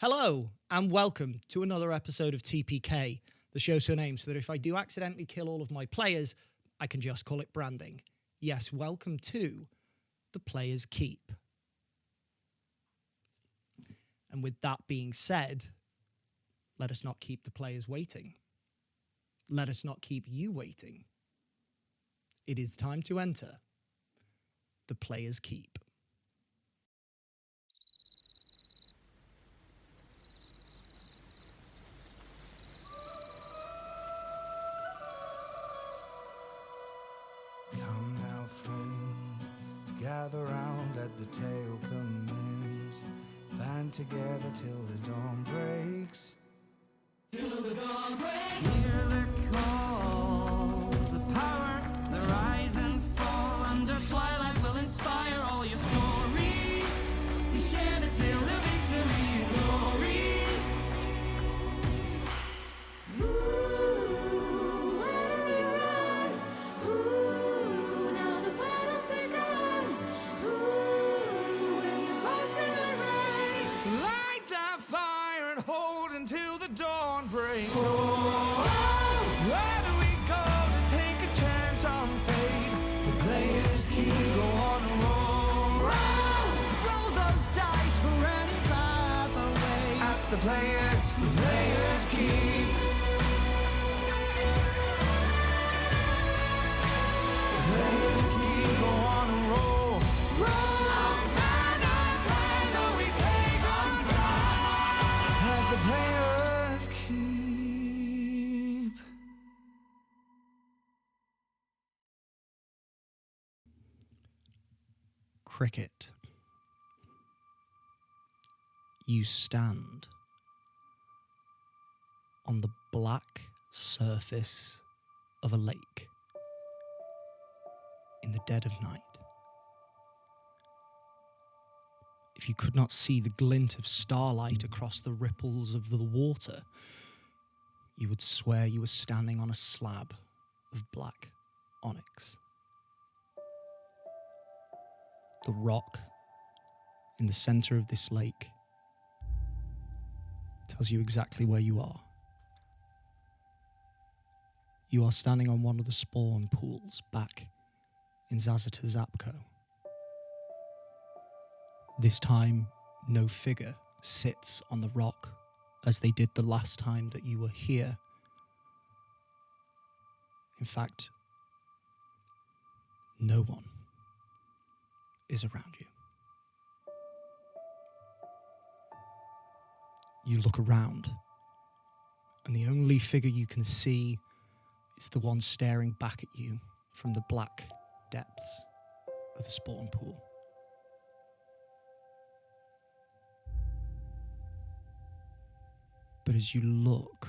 Hello, and welcome to another episode of TPK, the show so named so that if I do accidentally kill all of my players, I can just call it branding. Yes, welcome to The Players Keep. And with that being said, let us not keep the players waiting. Let us not keep you waiting. It is time to enter The Players Keep. Come now, friend, gather round, let the tale commence. Band together till the dawn breaks. Till the dawn breaks. Hear the call, the power, the rise and fall. Under twilight will inspire all your stories. We share the tale of victory and glories. Where do we run? Now the battle's begun. When you're lost in the rain, light that fire and hold until the dawn breaks. Where do we go to take a chance on fate? The players keep go on a roll. Roll those dice for any path away. At the players keep. Players keep go on a roll. Roll, man, though we take our stand. At the players keep. Cricket. You stand on the black surface of a lake in the dead of night. If you could not see the glint of starlight across the ripples of the water, you would swear you were standing on a slab of black onyx. The rock in the center of this lake tells you exactly where you are. You are standing on one of the spawn pools back in Zazata Zapco. This time, no figure sits on the rock as they did the last time that you were here. In fact, no one is around you. You look around, and the only figure you can see is the one staring back at you from the black depths of the spawn pool. But as you look,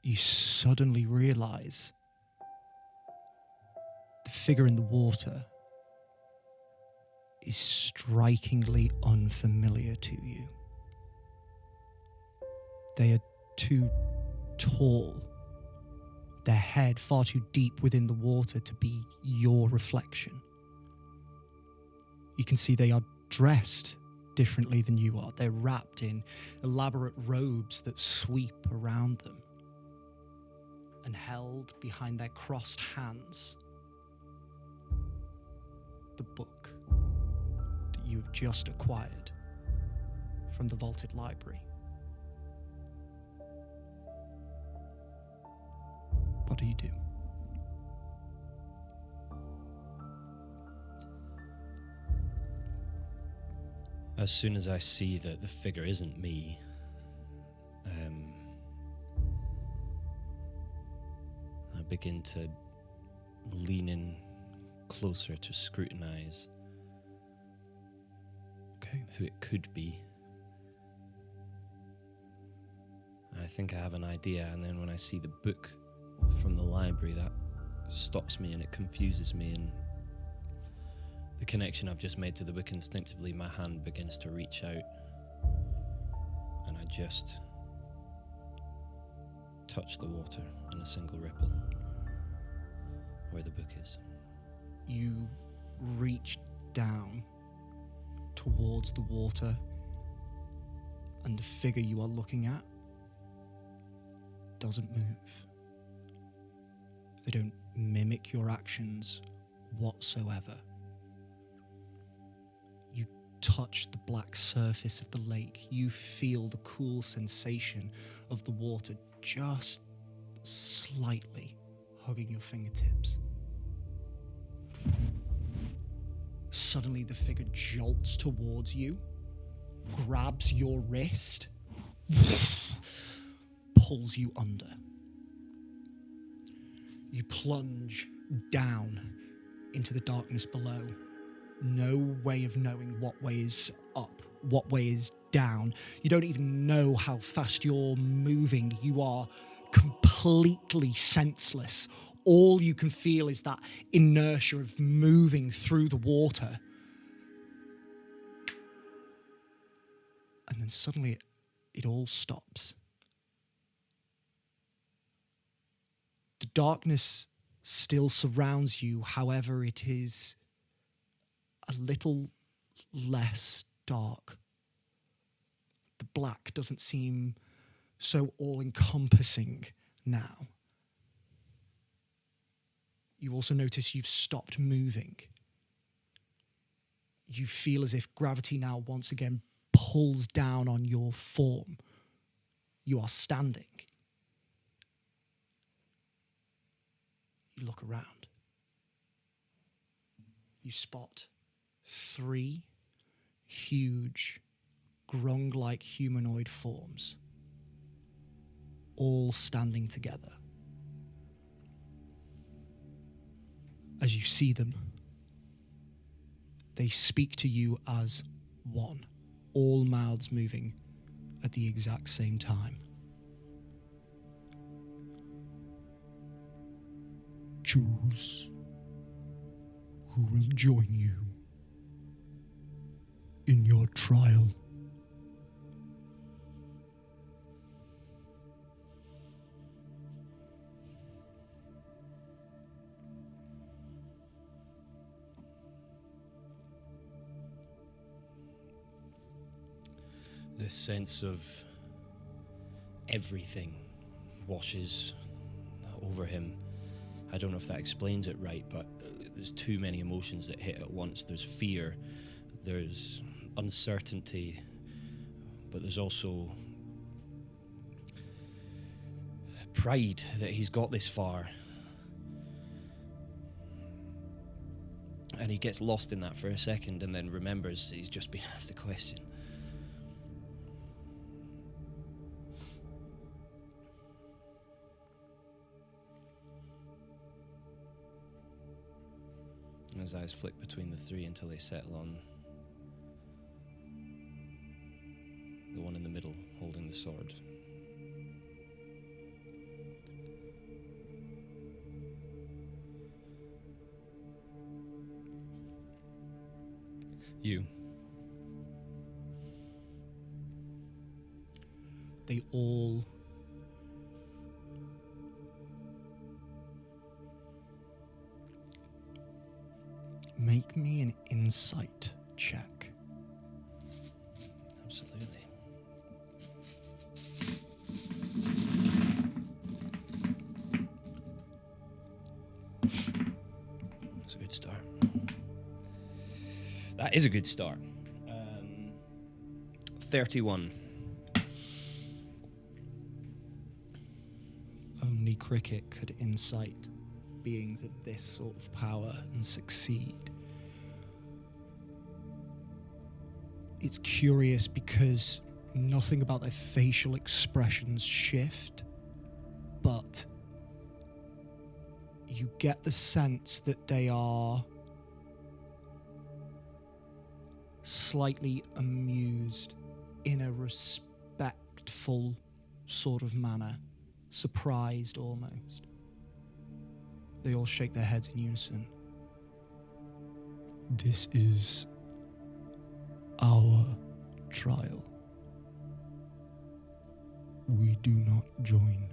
you suddenly realize the figure in the water is strikingly unfamiliar to you. They are too tall, their head far too deep within the water to be your reflection. You can see they are dressed differently than you are. They're wrapped in elaborate robes that sweep around them, and held behind their crossed hands the book that you have just acquired from the vaulted library. What do you do? As soon as I see that the figure isn't me, I begin to lean in closer to scrutinize who it could be. And I think I have an idea, and then when I see the book from the library, that stops me and it confuses me, and the connection I've just made to the book, instinctively my hand begins to reach out, and I just touch the water in a single ripple where the book is. You reach down towards the water and the figure you are looking at doesn't move. They don't mimic your actions whatsoever. You touch the black surface of the lake. You feel the cool sensation of the water just slightly hugging your fingertips. Suddenly the figure jolts towards you, grabs your wrist, pulls you under. You plunge down into the darkness below. No way of knowing what way is up, what way is down. You don't even know how fast you're moving. You are completely senseless. All you can feel is that inertia of moving through the water. And then suddenly it all stops. The darkness still surrounds you, however, it is a little less dark. The black doesn't seem so all-encompassing now. You also notice you've stopped moving. You feel as if gravity now once again pulls down on your form. You are standing. You look around. You spot 3 huge, grung-like humanoid forms, all standing together. As you see them, they speak to you as one, all mouths moving at the exact same time. Choose who will join you in your trial. This sense of everything washes over him. I don't know if that explains it right, but there's too many emotions that hit at once. There's fear, there's uncertainty, but there's also pride that he's got this far. And he gets lost in that for a second and then remembers he's just been asked a question. His eyes flick between the 3 until they settle on the one in the middle holding the sword. You. They all make me an insight check. Absolutely. That's a good start. That is a good start. 31. Only Cricket could incite beings of this sort of power and succeed. It's curious because nothing about their facial expressions shift, but you get the sense that they are slightly amused in a respectful sort of manner, surprised almost. They all shake their heads in unison. This is our trial. We do not join.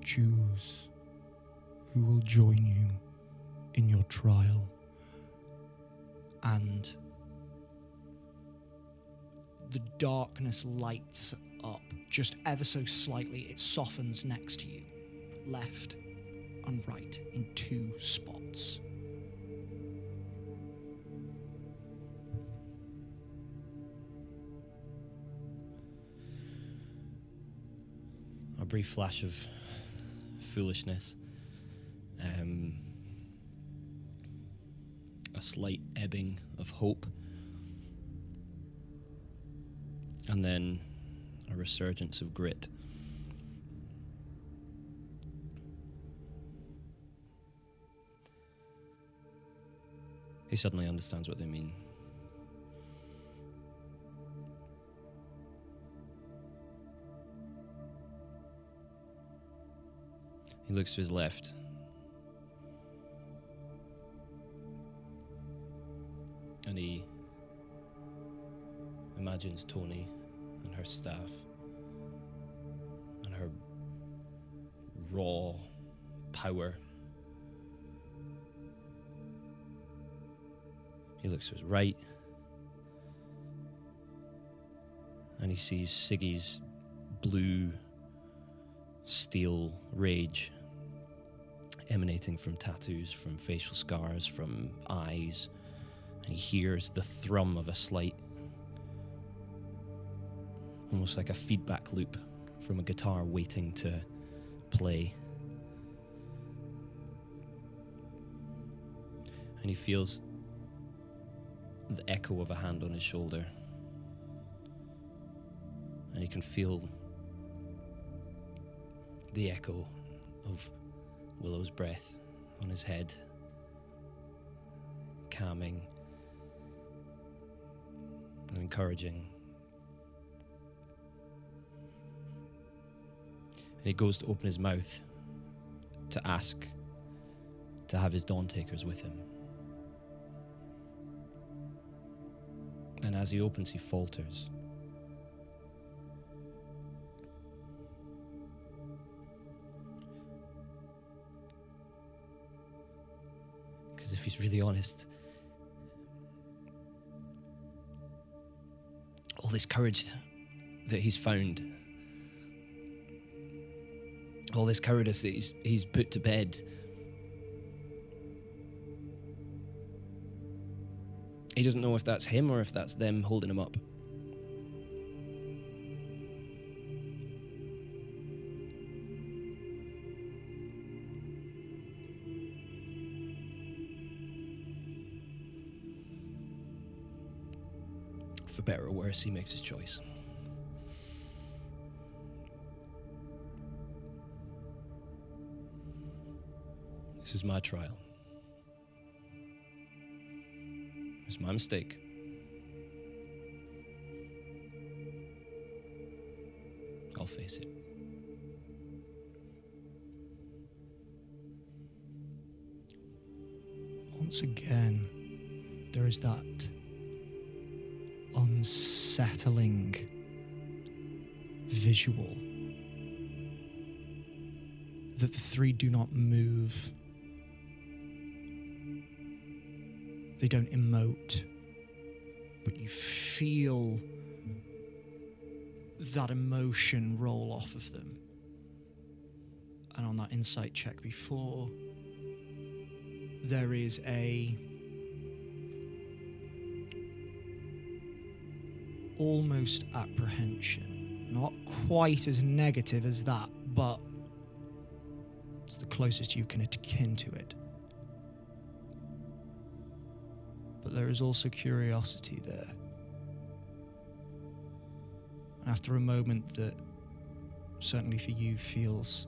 Choose who will join you in your trial, and the darkness lights up just ever so slightly. It softens next to you, left and right, in 2 spots. A brief flash of foolishness. A slight ebbing of hope. And then a resurgence of grit. He suddenly understands what they mean. He looks to his left. And he imagines Tony and her staff and her raw power. He looks to his right and he sees Siggy's blue steel rage emanating from tattoos, from facial scars, from eyes, and he hears the thrum of a slight, almost like a feedback loop from a guitar waiting to play. And he feels the echo of a hand on his shoulder, and he can feel the echo of Willow's breath on his head, calming and encouraging. And he goes to open his mouth to ask to have his Dawn Takers with him. And as he opens, he falters. Because if he's really honest, all this courage that he's found, all this cowardice that he's put to bed, he doesn't know if that's him or if that's them holding him up. For better or worse, he makes his choice. This is my trial. It's my mistake. I'll face it. Once again, there is that unsettling visual that the 3 do not move. They don't emote, but you feel that emotion roll off of them. And on that insight check before, there is a almost apprehension. Not quite as negative as that, but it's the closest you can akin to it. But there is also curiosity there. After a moment that, certainly for you, feels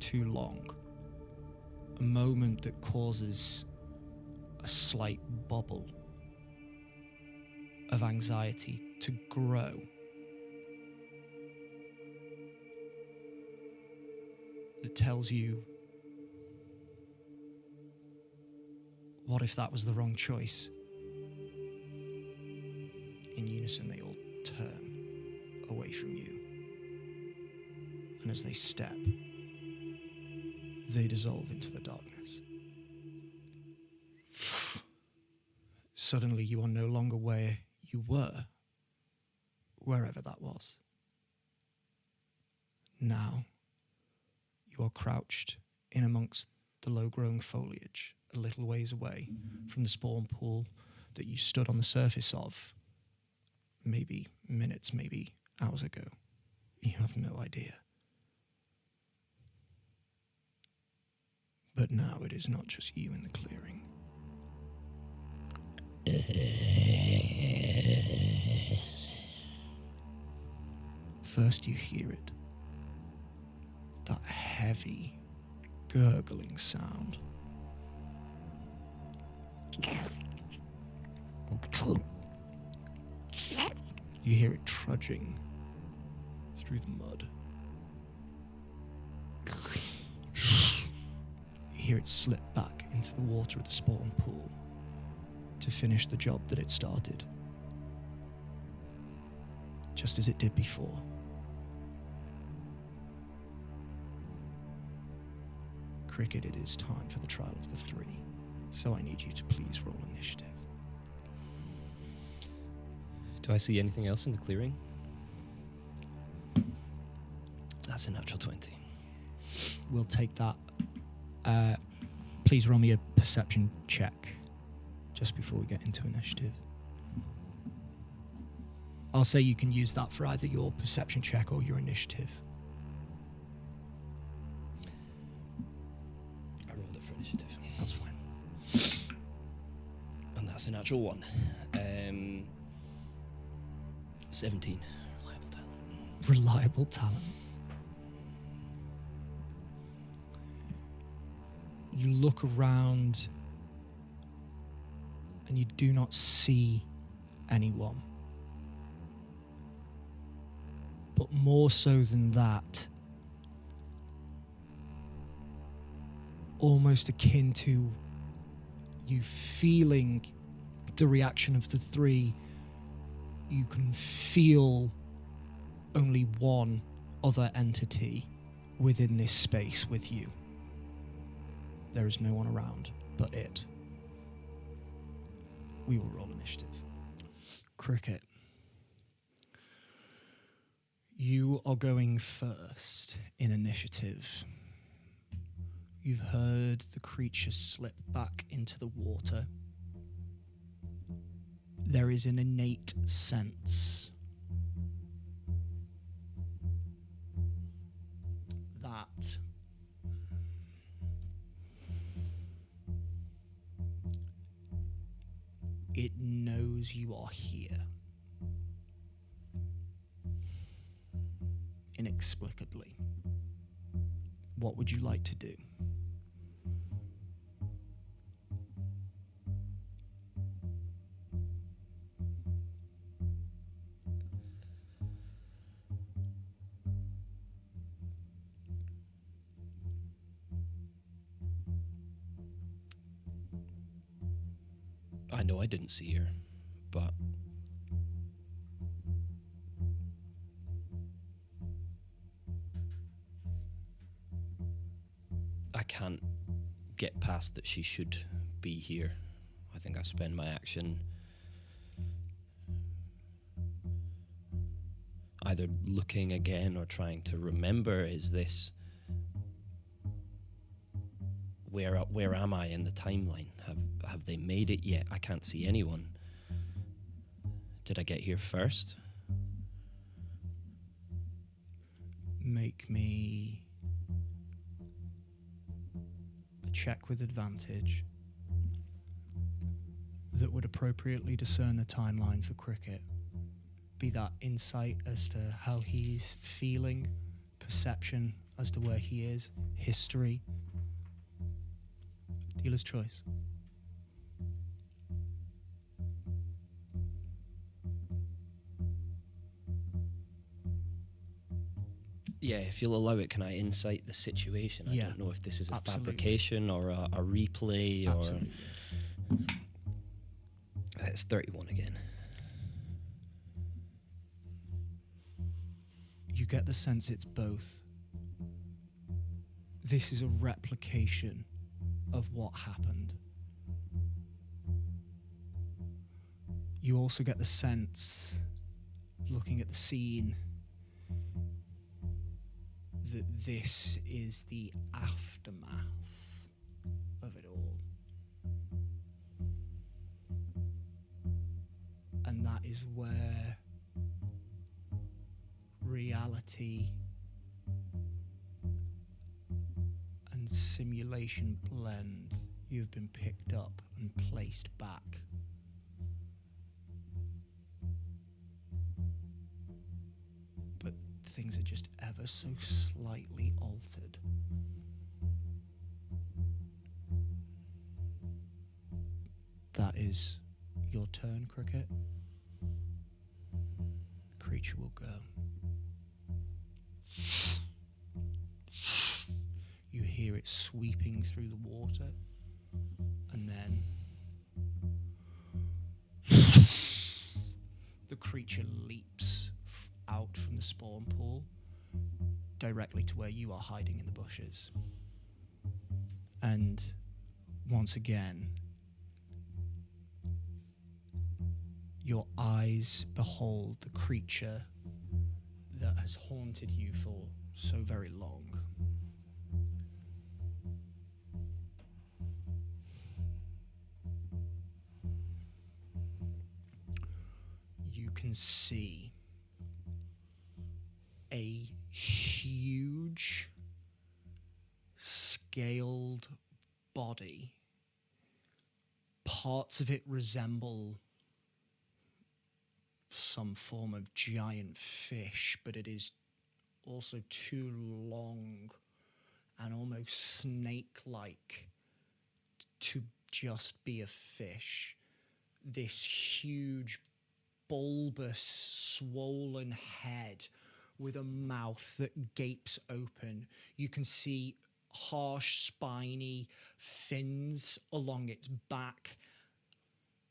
too long, a moment that causes a slight bubble of anxiety to grow, that tells you, what if that was the wrong choice? In unison, they all turn away from you. And as they step, they dissolve into the darkness. Suddenly, you are no longer where you were, wherever that was. Now, you are crouched in amongst the low-growing foliage a little ways away from the spawn pool that you stood on the surface of maybe minutes, maybe hours ago. You have no idea. But now it is not just you in the clearing. First you hear it. That heavy, gurgling sound. You hear it trudging through the mud. You hear it slip back into the water of the spawn pool to finish the job that it started, just as it did before. Cricket, it is time for the trial of the three, so I need you to please roll initiative. Do I see anything else in the clearing? That's a natural 20. We'll take that. Please roll me a perception check just before we get into initiative. I'll say you can use that for either your perception check or your initiative. I rolled it for initiative. That's fine. And that's a natural 1. 17. Reliable talent. Reliable talent. You look around and you do not see anyone. But more so than that, almost akin to you feeling the reaction of the three, you can feel only one other entity within this space with you. There is no one around but it. We will roll initiative. Cricket. You are going first in initiative. You've heard the creature slip back into the water. There is an innate sense that it knows you are here. Inexplicably. What would you like to do? I know I didn't see her, but I can't get past that she should be here. I think I spend my action either looking again or trying to remember, is this... Where am I in the timeline? Have they made it yet? I can't see anyone. Did I get here first? Make me a check with advantage that would appropriately discern the timeline for Cricket. Be that insight as to how he's feeling, perception as to where he is, history. Dealer's choice. Yeah, if you'll allow it, can I insight the situation? I don't know if this is a fabrication or a replay Absolutely. or... It's 31 again. You get the sense it's both. This is a replication of what happened. You also get the sense, looking at the scene, that this is the aftermath of it all. And that is where reality and simulation blend. You've been picked up and placed back. But things are just ever so slightly altered. That is your turn, Cricket. Creature will go. You hear it sweeping through the water, and then the creature leaps out from the spawn pool directly to where you are hiding in the bushes. And once again, your eyes behold the creature that has haunted you for so very long. You can see a huge, scaled body. Parts of it resemble some form of giant fish, but it is also too long and almost snake-like to just be a fish. This huge, bulbous, swollen head with a mouth that gapes open. You can see harsh, spiny fins along its back,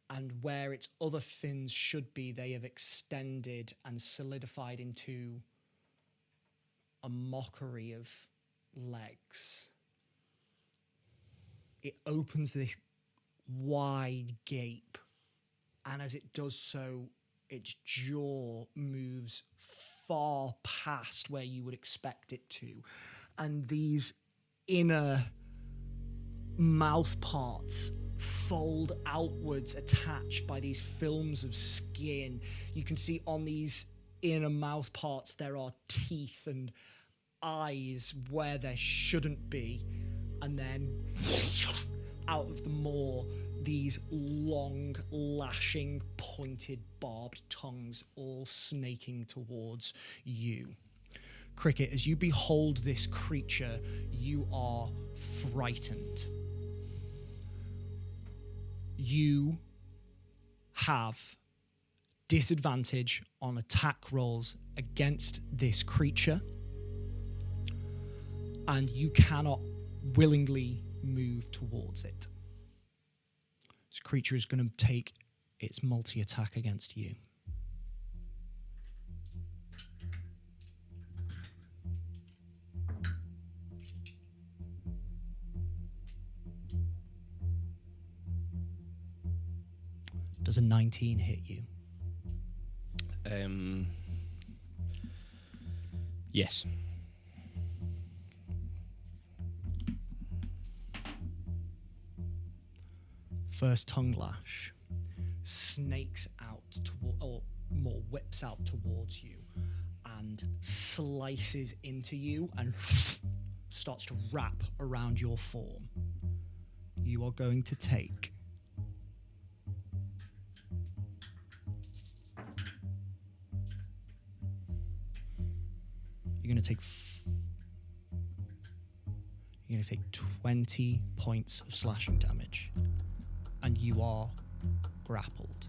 and where its other fins should be, they have extended and solidified into a mockery of legs. It opens this wide gape, and as it does so, its jaw moves far past where you would expect it to, and these inner mouth parts fold outwards, attached by these films of skin. You can see on these inner mouth parts there are teeth and eyes where there shouldn't be, and then out of the maw, these long, lashing, pointed, barbed tongues all snaking towards you. Cricket, as you behold this creature, you are frightened. You have disadvantage on attack rolls against this creature, and you cannot willingly move towards it. This creature is going to take its multi-attack against you. Does a 19 hit you? Yes. First tongue lash snakes out or more whips out towards you and slices into you and starts to wrap around your form. You are going to take You're going to take 20 points of slashing damage, and you are grappled.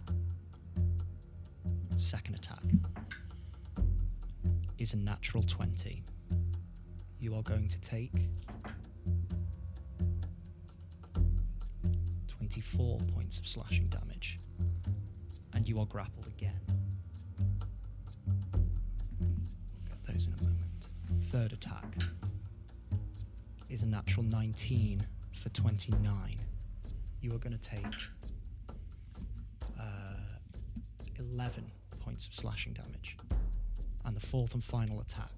Second attack is a natural 20. You are going to take 24 points of slashing damage, and you are grappled again. We'll get those in a moment. Third attack is a natural 19 for 29. You are going to take 11 points of slashing damage. And the fourth and final attack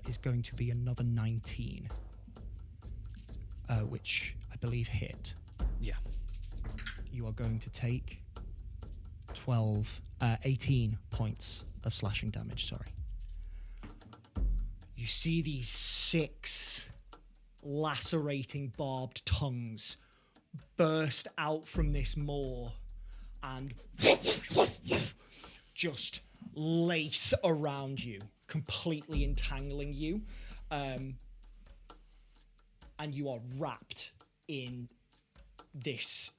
is going to be another 19, which I believe hit. Yeah. You are going to take 18 points of slashing damage, sorry. You see these 6 lacerating barbed tongues burst out from this maw and just lace around you, completely entangling you. And you are wrapped in this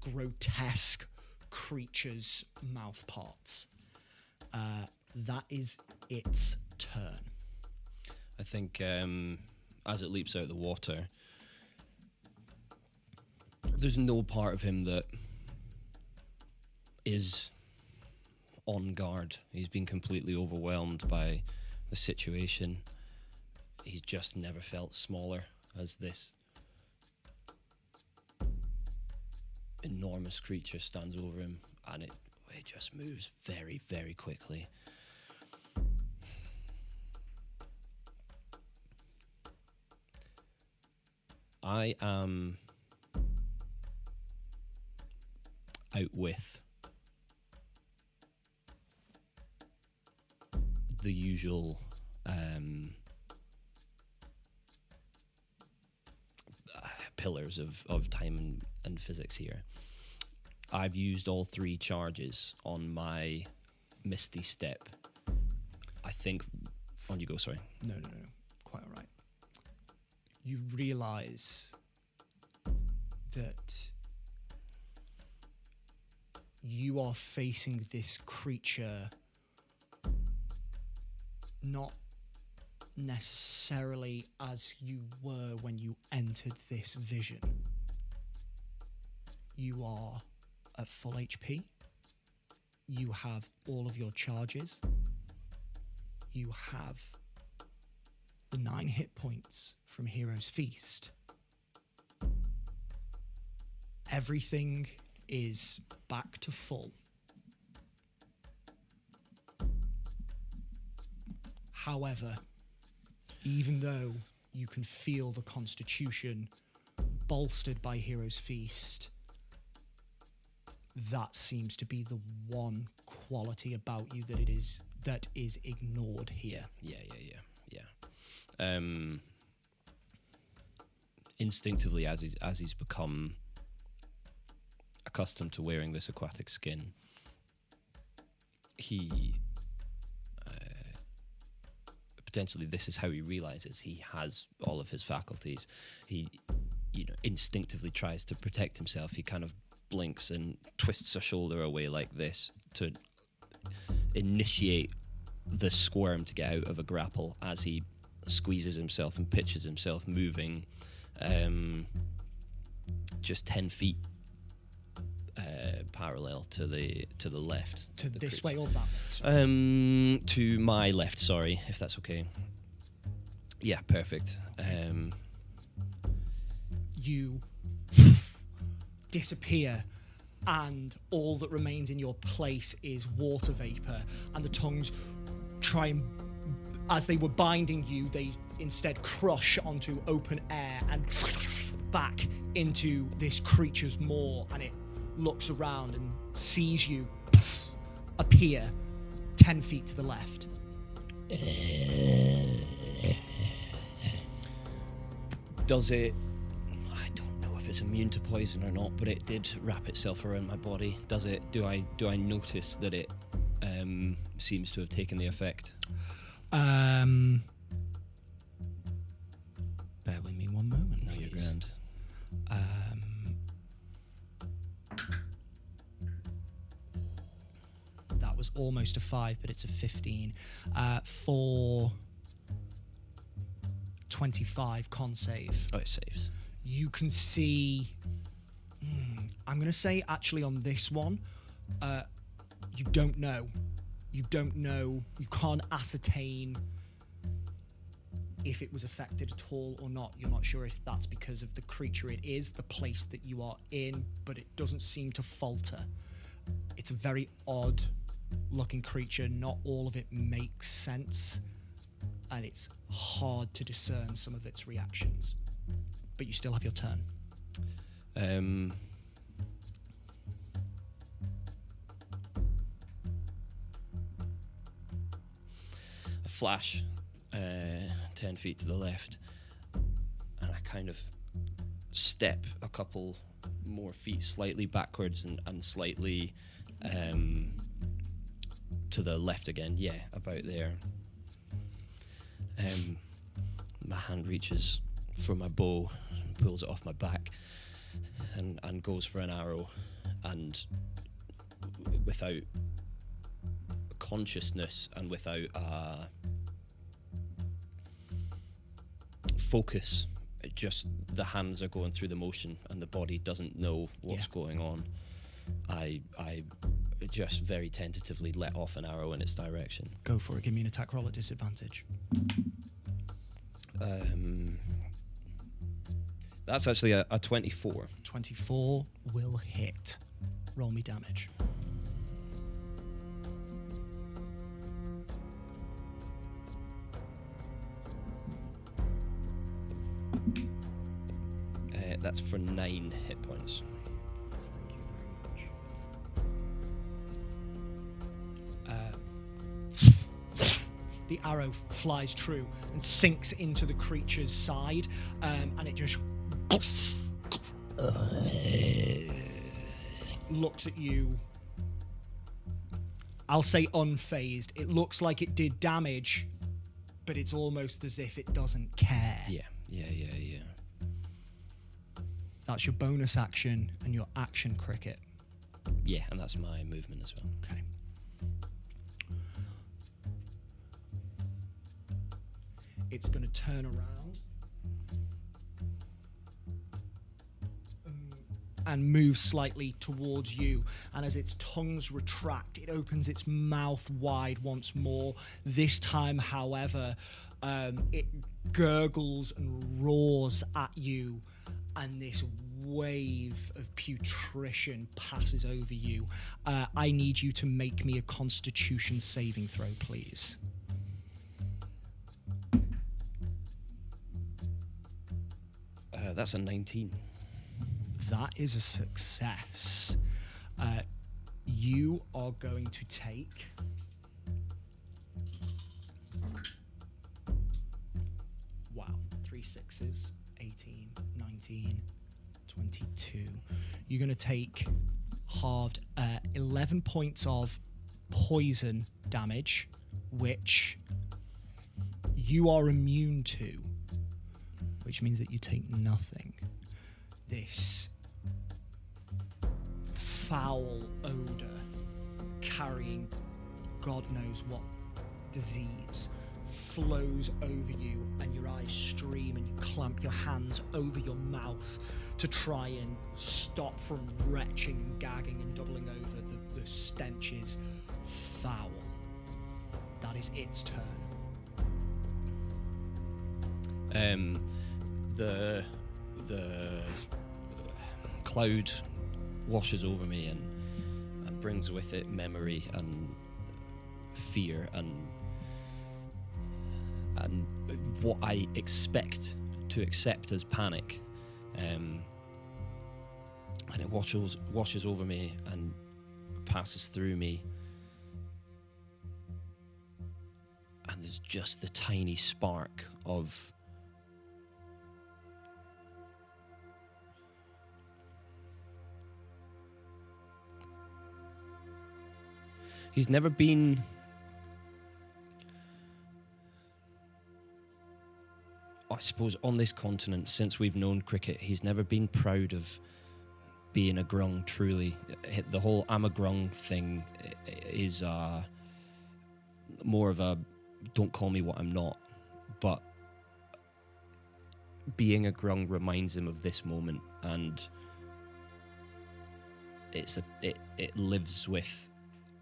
grotesque creature's mouth parts. That is its turn. I think as it leaps out of the water, there's no part of him that is on guard. He's been completely overwhelmed by the situation. He's just never felt smaller as this enormous creature stands over him, and it just moves very, very quickly. I am out with the usual pillars of time and physics here. I've used all 3 charges on my Misty Step. I think... On you go, sorry. No. Quite all right. You realise that you are facing this creature not necessarily as you were when you entered this vision. You are at full HP. You have all of your charges. You have the 9 hit points from Hero's Feast. Everything is back to full. However, even though you can feel the constitution bolstered by Hero's Feast, that seems to be the one quality about you that is ignored here. Yeah. Instinctively, as he's become accustomed to wearing this aquatic skin, he potentially this is how he realizes he has all of his faculties. He, instinctively tries to protect himself. He kind of blinks and twists a shoulder away like this to initiate the squirm to get out of a grapple as he squeezes himself and pitches himself, moving just 10 feet parallel to the left. To this way or that way? To my left, sorry, if that's okay. Yeah, perfect. You disappear, and all that remains in your place is water vapor, and the tongues try and, as they were binding you, they instead crush onto open air and back into this creature's maw, and it looks around and sees you appear 10 feet to the left. Does it... I don't know if it's immune to poison or not, but it did wrap itself around my body. Does it... Do I notice that it seems to have taken the effect? Bear with me one moment. No, you're grand. That was almost a 5, but it's a 15. For 25 con save. Oh, it saves. You can see... I'm going to say, actually, on this one, you don't know. You don't know. You can't ascertain if it was affected at all or not. You're not sure if that's because of the creature it is, the place that you are in, but it doesn't seem to falter. It's a very odd looking creature. Not all of it makes sense, and it's hard to discern some of its reactions. But you still have your turn. A flash 10 feet to the left, and I kind of step a couple more feet slightly backwards and slightly to the left again. Yeah, about there. My hand reaches for my bow, pulls it off my back, and goes for an arrow, and without consciousness and without focus, just the hands are going through the motion and the body doesn't know what's going on. I just very tentatively let off an arrow in its direction. Go for it. Give me an attack roll at disadvantage. That's actually a 24. 24 will hit. Roll me damage. That's for 9 hit points. Thank you very much. The arrow flies true and sinks into the creature's side, and it just looks at you. I'll say unfazed. It looks like it did damage, but it's almost as if it doesn't care. Yeah. That's your bonus action and your action, Cricket. Yeah, and that's my movement as well. Okay. It's going to turn around and move slightly towards you. And as its tongues retract, it opens its mouth wide once more. This time, however, it gurgles and roars at you, and this wave of putrefaction passes over you. I need you to make me a Constitution saving throw, please. That's a 19. That is a success. You are going to take... Wow. 3 sixes. 18, 19, 22. You're going to take halved 11 points of poison damage, which you are immune to, which means that you take nothing. This foul odor carrying God knows what disease flows over you, and your eyes stream, and you clamp your hands over your mouth to try and stop from retching and gagging and doubling over. The stench is foul. That is its turn. The cloud washes over me and brings with it memory and fear and what I expect to accept as panic, and it washes over me and passes through me, and there's just the tiny spark of he's never been I suppose on this continent, since we've known Cricket, he's never been proud of being a grung, truly. The whole I'm a grung thing is more of a don't call me what I'm not. But being a grung reminds him of this moment, and it lives with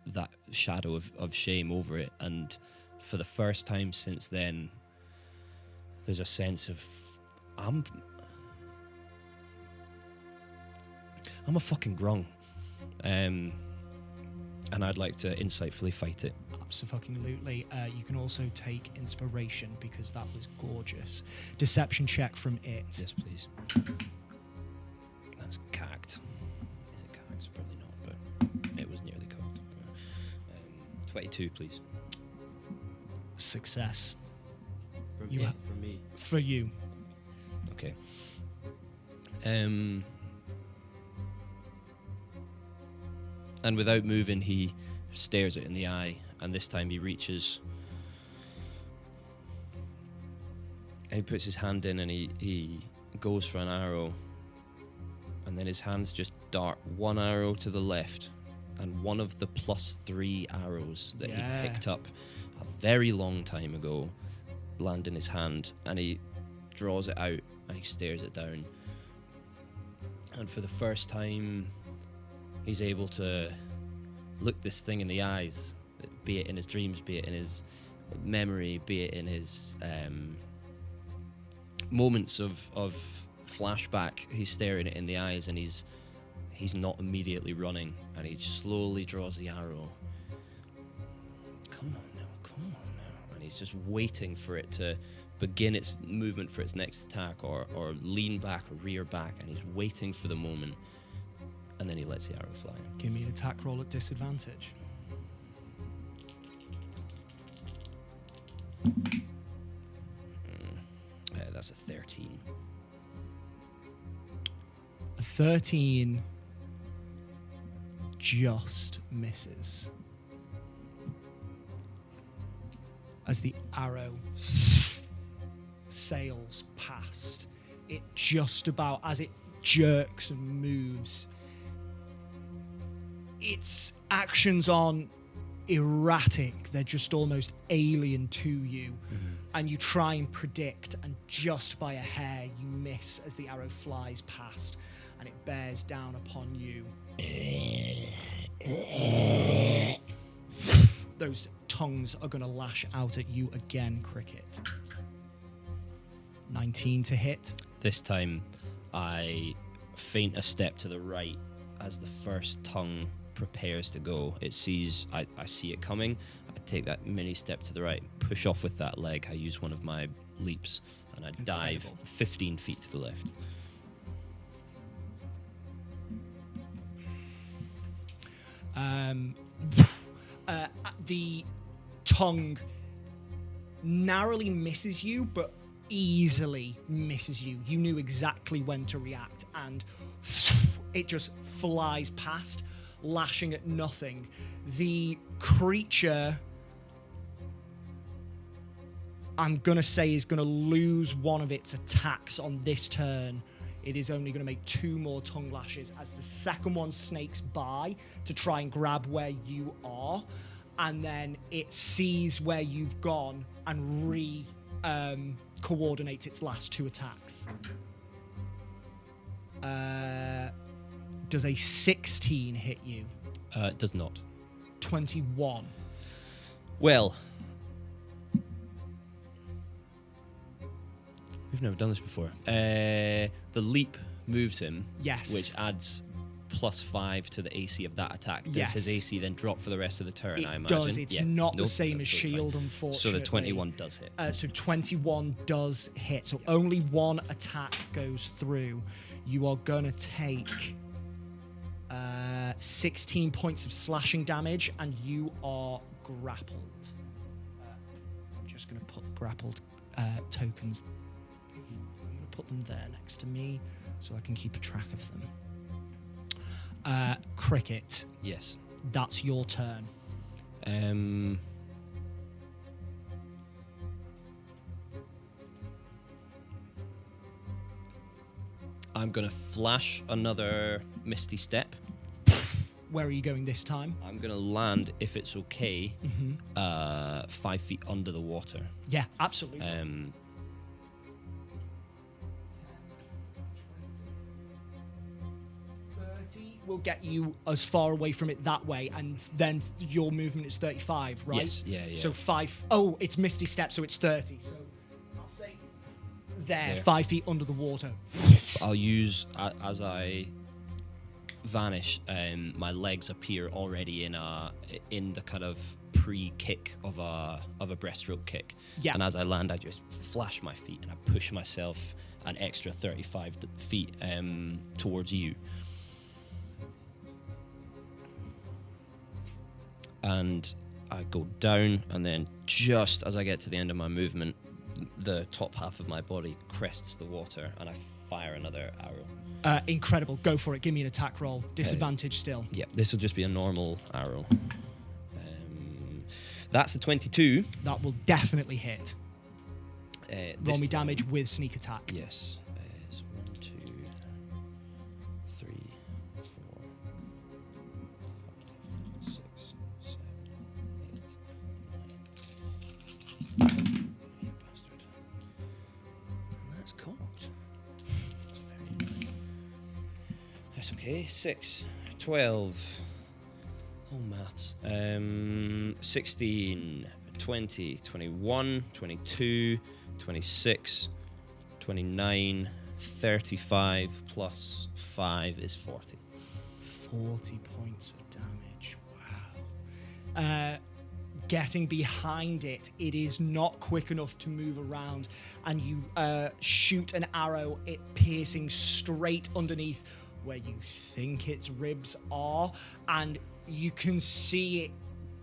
that shadow of shame over it. And for the first time since then, there's a sense of I'm a fucking grung, and I'd like to insightfully fight it. Absolutely. You can also take inspiration because that was gorgeous. Deception check from it. Yes, please. That's cacked. Is it cacked? Probably not, but it was nearly cocked. 22, please. Success. From You it, ha- from me. For you. Okay. And without moving, he stares it in the eye, and this time he reaches. And he puts his hand in, and he goes for an arrow, and then his hands just dart one arrow to the left, and one of the +3 arrows that he picked up a very long time ago land in his hand, and he draws it out and he stares it down. And for the first time, he's able to look this thing in the eyes, be it in his dreams, be it in his memory, be it in his moments of flashback. He's staring it in the eyes, and he's not immediately running, and he slowly draws the arrow. Come on now. And he's just waiting for it to begin its movement for its next attack, or lean back or rear back, and he's waiting for the moment, and then he lets the arrow fly. Give me an attack roll at disadvantage. That's a 13. A 13 just misses. As the arrow sails past, it just about, as it jerks and moves, its actions aren't erratic, they're just almost alien to you. And you try and predict, and just by a hair you miss as the arrow flies past, and it bears down upon you. Those tongues are going to lash out at you again, Cricket. 19 to hit. This time, I feint a step to the right as the first tongue prepares to go. It sees, I see it coming. I take that mini step to the right, push off with that leg. I use one of my leaps, and I dive 15 feet to the left. The tongue narrowly misses you, but easily misses you. You knew exactly when to react, and it just flies past, lashing at nothing. The creature, I'm gonna say, is gonna lose one of its attacks on this turn. It is only going to make 2 more tongue lashes as the second one snakes by to try and grab where you are, and then it sees where you've gone and coordinates its last 2 attacks. Does a 16 hit you? It does not. 21. Well, we've never done this before. The leap moves him. Yes. Which adds +5 to the AC of that attack. Does Yes. his AC then drop for the rest of the turn, I It imagine? does. It's Yeah. not the Nope, same that's as totally shield, fine. unfortunately. So the 21 does hit. So 21 does hit. So only 1 attack goes through. You are going to take 16 points of slashing damage, and you are grappled. I'm just going to put the grappled tokens. I'm going to put them there next to me so I can keep a track of them. Cricket, Yes. that's your turn. I'm going to flash another Misty Step. Where are you going this time? I'm going to land, if it's okay, 5 feet under the water. Yeah, absolutely. 30 will get you as far away from it that way, and then your movement is 35, right? Yes, yeah. So 5. Oh, it's Misty Step, so it's 30. So I'll say there, There. 5 feet under the water. I'll use as I vanish. My legs appear already in the kind of pre-kick of a breaststroke kick. Yeah. And as I land, I just flash my feet and I push myself an extra 35 feet towards you. And I go down, and then just as I get to the end of my movement, the top half of my body crests the water, and I fire another arrow. Incredible. Go for it. Give me an attack roll. Disadvantage still. Yeah, this will just be a normal arrow. That's a 22. That will definitely hit. Roll me This- damage with sneak attack. Yes. It's 1, 2, 3, 4, 5, 6, 7, 8, 9. You bastard. And that's cocked. That's okay. 6, 12. Oh, maths. 16, 20, 21, 22, 26, 29, 35 plus 5 is 40. 40 points of damage. Wow. Getting behind it, it is not quick enough to move around, and you shoot an arrow, it piercing straight underneath where you think its ribs are, and you can see it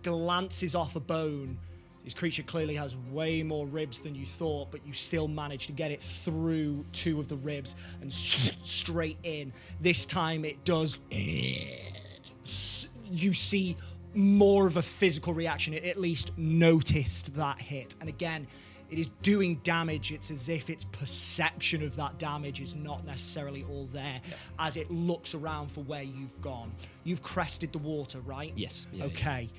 glances off a bone. This creature clearly has way more ribs than you thought, but you still manage to get it through 2 of the ribs and straight in. This time it does. You see more of a physical reaction. It at least noticed that hit. And again, it is doing damage. It's as if its perception of that damage is not necessarily all there as it looks around for where you've gone. You've crested the water, right? Yes. Yeah, Okay.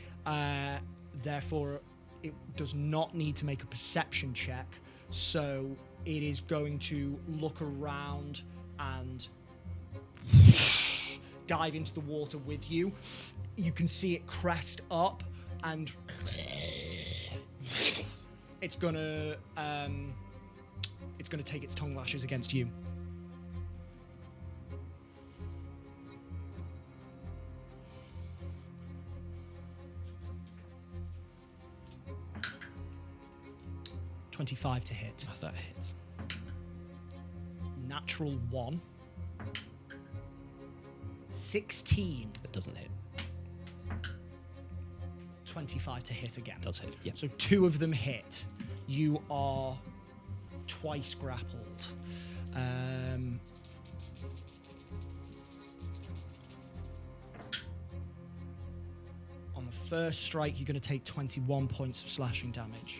Therefore, it does not need to make a perception check. So it is going to look around and dive into the water with you. You can see it crest up, and it's gonna take its tongue lashes against you. .25 to hit. Oh, that hits. Natural 1. 16. It doesn't hit. 25 to hit again. It does hit. Yeah. So 2 of them hit. You are twice grappled. On the first strike, you're going to take 21 points of slashing damage.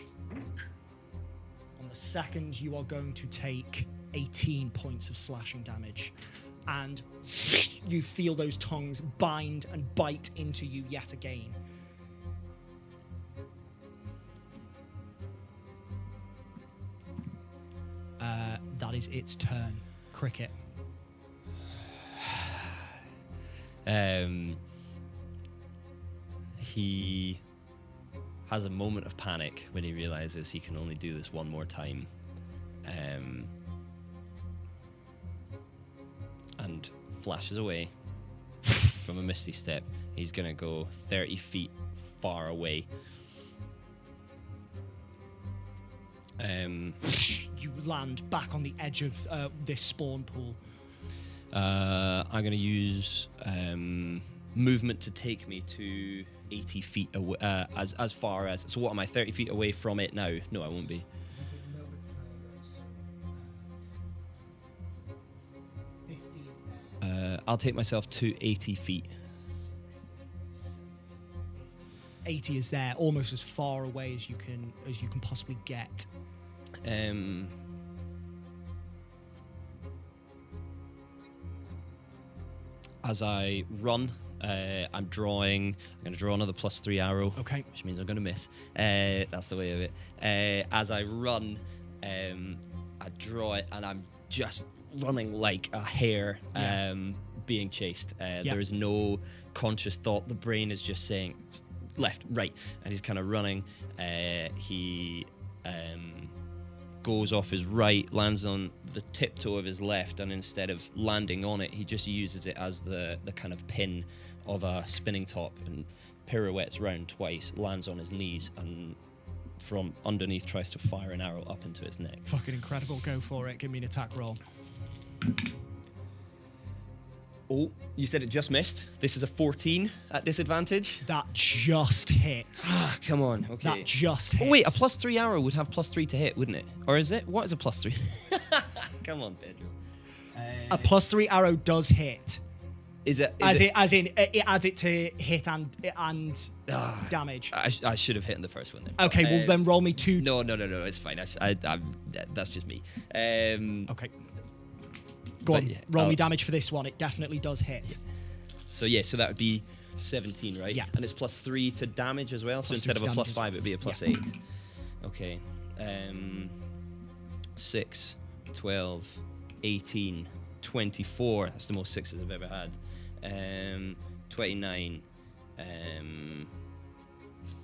On the second, you are going to take 18 points of slashing damage. And you feel those tongues bind and bite into you yet again. That is its turn. Cricket. He has a moment of panic when he realizes he can only do this one more time. And flashes away from a misty step. He's going to go 30 feet far away. You land back on the edge of this spawn pool. I'm going to use movement to take me to 80 feet away, as far as... So what am I, 30 feet away from it now? No, I won't be. I'll take myself to 80 feet. 80 is there, almost as far away as you can possibly get. As I run, I'm going to draw another +3 arrow. Okay. Which means I'm going to miss. That's the way of it. As I run, I draw it, and I'm just running like a hare, being chased. There is no conscious thought. The brain is just saying left, right, and he's kind of running. He goes off his right, lands on the tiptoe of his left, and instead of landing on it, he just uses it as the kind of pin of a spinning top and pirouettes round twice, lands on his knees, and from underneath tries to fire an arrow up into his neck. Fucking incredible. Go for it. Give me an attack roll. Oh, you said it just missed. This is a 14 at disadvantage. That just hits. Come on, okay. That just hits. Oh wait, a +3 arrow would have +3 to hit, wouldn't it? Or is it? What is a +3? Come on, Pedro. A +3 arrow does hit. Is it? As in, it adds it to hit and damage. I should have hit in the first one then. Okay, well then roll me 2. No, it's fine. That's just me. Okay. Go on, yeah, roll me damage for this one. It definitely does hit. So that would be 17, right? Yeah. And it's +3 to damage as well. So +3 instead to of a damage +5, it'd be a +8. Okay. 6, 12, 18, 24. That's the most 6s I've ever had. 29,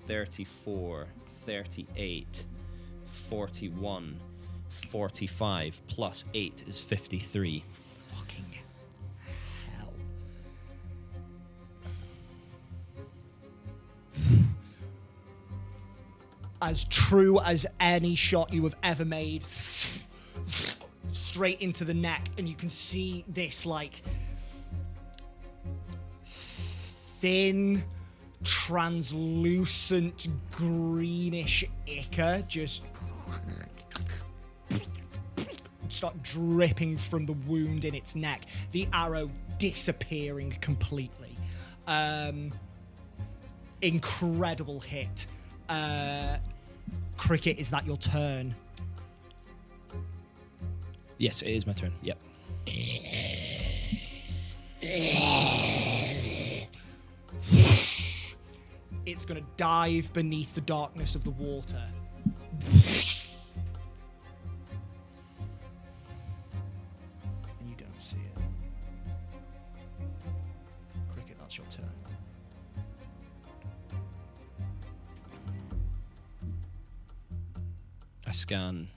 34, 38, 41, 45 plus 8 is 53. Fucking hell. As true as any shot you have ever made, straight into the neck, and you can see this like thin, translucent, greenish ichor just start dripping from the wound in its neck, the arrow disappearing completely. Incredible hit. Cricket, is that your turn? Yes, it is my turn. Yep. It's going to dive beneath the darkness of the water. And you don't see it. Cricket, that's your turn. I scan.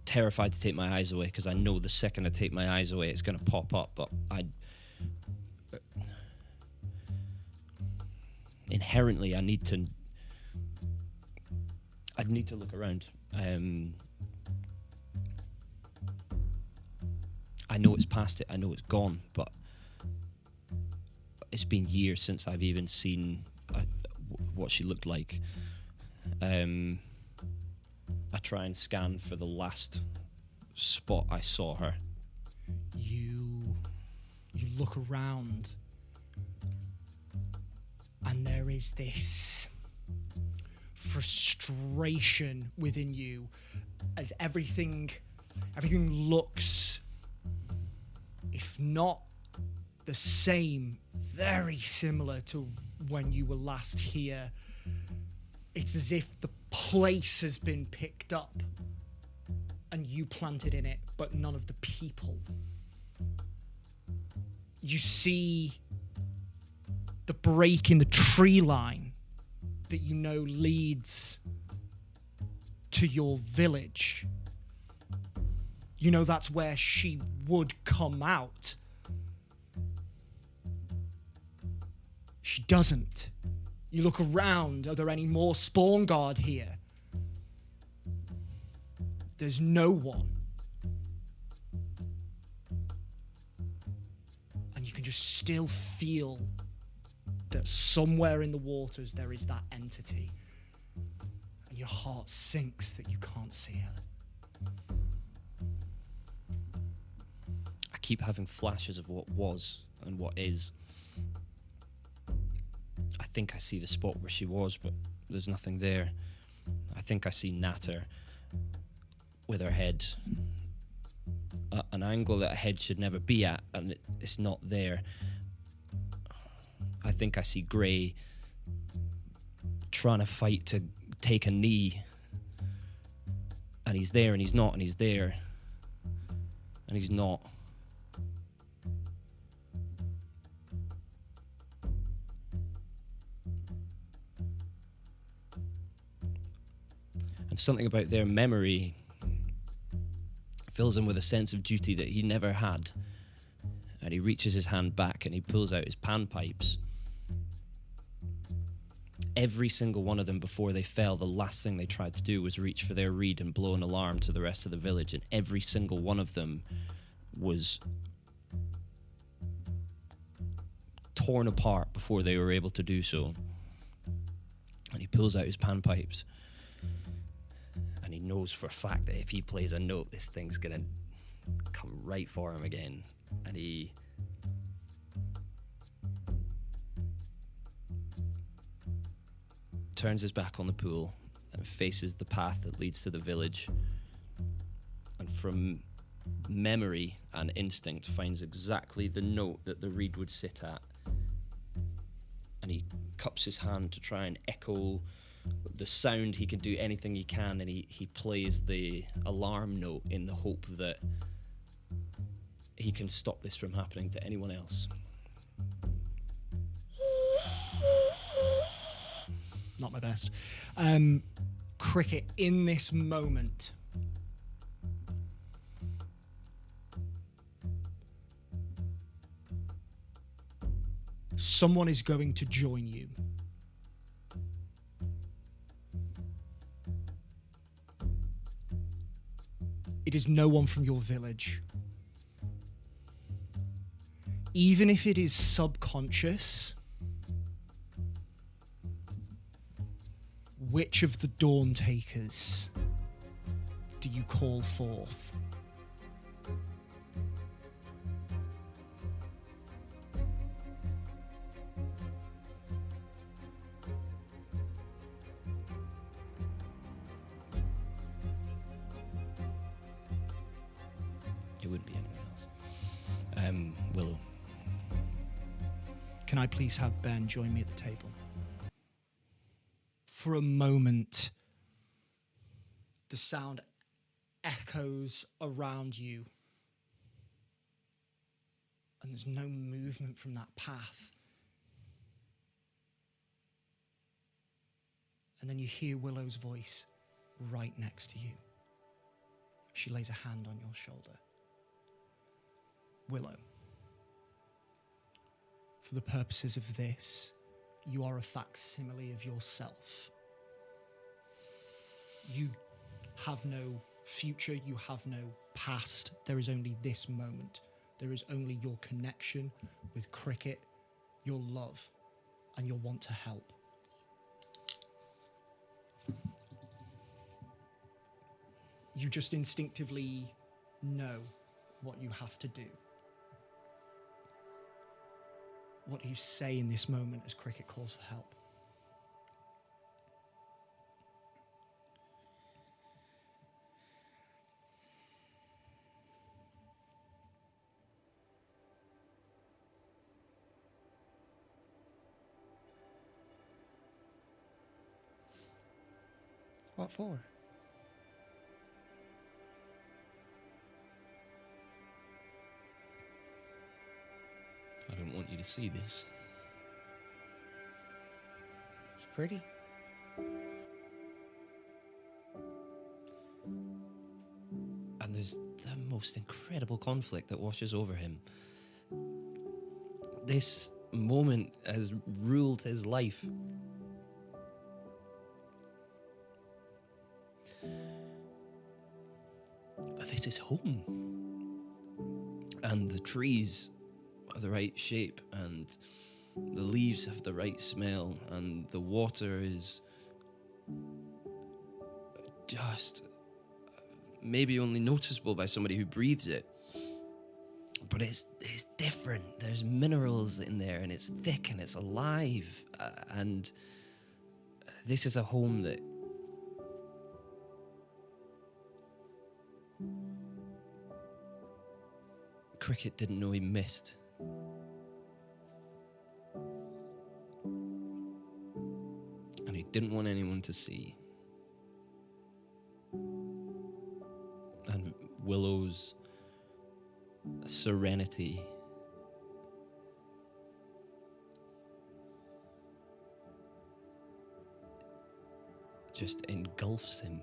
Terrified to take my eyes away because I know the second I take my eyes away it's going to pop up, but inherently I need to look around. I know it's past it, I know it's gone, but it's been years since I've even seen what she looked like. I try and scan for the last spot I saw her. You look around, and there is this frustration within you as everything looks, if not the same, very similar to when you were last here. It's as if the place has been picked up and you planted in it, but none of the people. You see the break in the tree line that you know leads to your village. You know that's where she would come out. She doesn't. You look around, are there any more spawn guard here? There's no one. And you can just still feel that somewhere in the waters there is that entity. And your heart sinks that you can't see her. I keep having flashes of what was and what is. I think I see the spot where she was, but there's nothing there. I think I see Natter with her head at an angle that a head should never be at, and it's not there. I think I see Grey trying to fight to take a knee, and he's there and he's not, and he's there and he's not. something about their memory fills him with a sense of duty that he never had. And he reaches his hand back and he pulls out his panpipes. Every single one of them, before they fell, the last thing they tried to do was reach for their reed and blow an alarm to the rest of the village. And every single one of them was torn apart before they were able to do so. And he pulls out his panpipes. And he knows for a fact that if he plays a note, this thing's going to come right for him again. And he turns his back on the pool and faces the path that leads to the village. And from memory and instinct finds exactly the note that the reed would sit at. And he cups his hand to try and echo the sound. He can do anything he can, and he plays the alarm note in the hope that he can stop this from happening to anyone else. Not my best. Cricket, in this moment, someone is going to join you. It is no one from your village. Even if it is subconscious, which of the Dawn Takers do you call forth? It wouldn't be anyone else. Willow. Can I please have Ben join me at the table? For a moment, the sound echoes around you, and there's no movement from that path. And then you hear Willow's voice right next to you. She lays a hand on your shoulder. Willow, for the purposes of this, you are a facsimile of yourself. You have no future, you have no past. There is only this moment. There is only your connection with Cricket, your love, and your want to help. You just instinctively know what you have to do. What do you say in this moment as Cricket calls for help? What for? I don't want you to see this. It's pretty. And there's the most incredible conflict that washes over him. This moment has ruled his life. But this is home. And the trees are the right shape, and the leaves have the right smell, and the water is just maybe only noticeable by somebody who breathes it. But it's different. There's minerals in there, and it's thick, and it's alive. And this is a home that Cricket didn't know he missed. And he didn't want anyone to see. And Willow's serenity just engulfs him,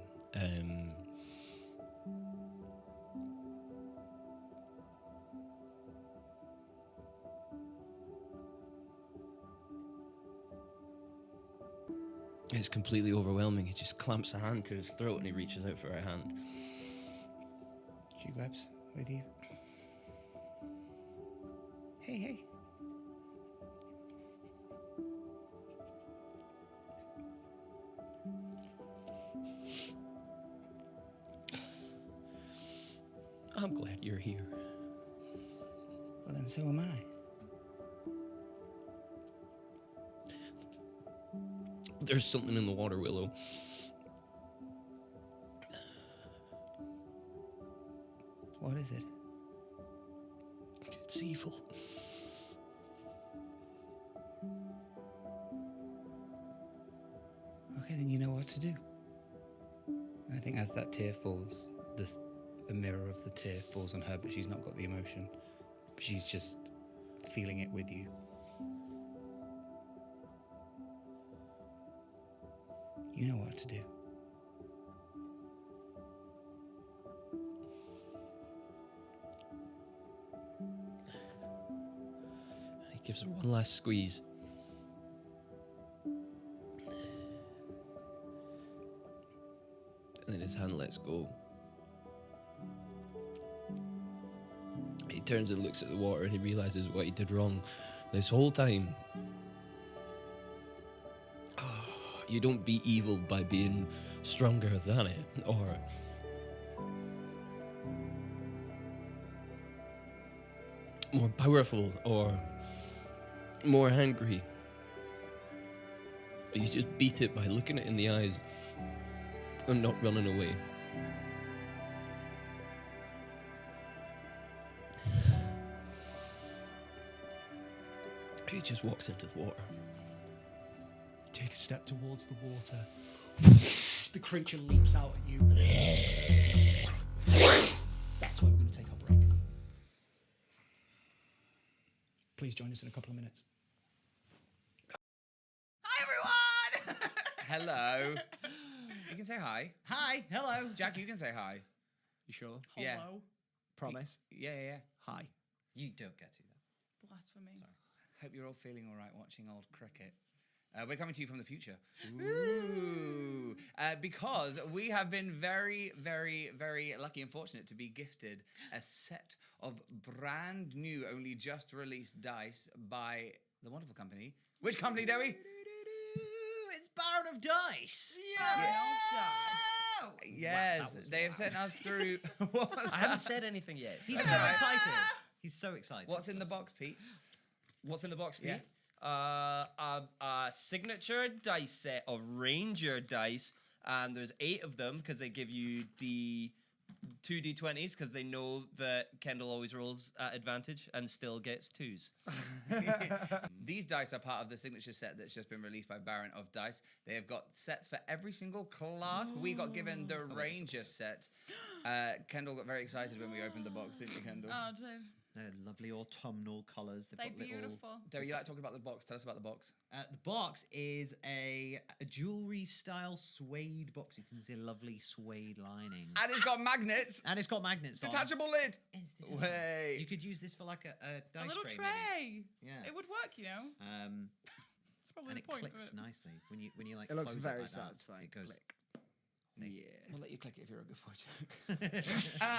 It's completely overwhelming. He just clamps a hand to his throat and he reaches out for her hand. She grabs with you. Hey, hey. I'm glad you're here. Well, then so am I. There's something in the water, Willow. What is it? It's evil. Okay, then you know what to do. I think as that tear falls, the mirror of the tear falls on her, but she's not got the emotion. She's just feeling it with you. You know what to do. And he gives her one last squeeze. And then his hand lets go. He turns and looks at the water and he realizes what he did wrong this whole time. You don't beat evil by being stronger than it, or more powerful, or more angry. You just beat it by looking it in the eyes and not running away. He just walks into the water. Take a step towards the water. The creature leaps out at you. That's where we're going to take our break. Please join us in a couple of minutes. Hi, everyone! Hello. You can say hi. Hi, hello. Jack, you can say hi. You sure? Yeah. Hello. Promise? Yeah. Hi. You don't get to that. Blasphemy. Hope you're all feeling all right watching old cricket. We're coming to you from the future. Ooh. Because we have been very, very, very lucky and fortunate to be gifted a set of brand new, only just released dice by the wonderful company. Which company, Dewi? It's Baron of Dice. Yes, they have sent us through. What was I haven't that? said anything yet. He's so excited. He's so excited. What's in the box, Pete? What's in the box, Pete? Yeah. A signature dice set of Ranger dice, and there's 8 of them because they give you the 2 d20s because they know that Kendall always rolls at advantage and still gets 2s. These dice are part of the signature set that's just been released by Baron of Dice. They have got sets for every single class. We got given the Ranger set. Kendall got very excited when we opened the box, didn't you, Kendall? Oh, dude. They're lovely autumnal colours. They've They're got little. beautiful. Derry, you like talking about the box? Tell us about the box. The box is a jewelry style suede box. You can see a lovely suede lining. And it's got magnets. And it's got magnets on. Detachable lid. It's detachable. Way. You could use this for like a dice A little tray. tray. Maybe. Yeah. It would work, you know. That's probably And the it point of clicks it. nicely when you like. It looks close very like that, satisfying. It goes. Click. Yeah. We'll let you click it if you're a good boy, Jack.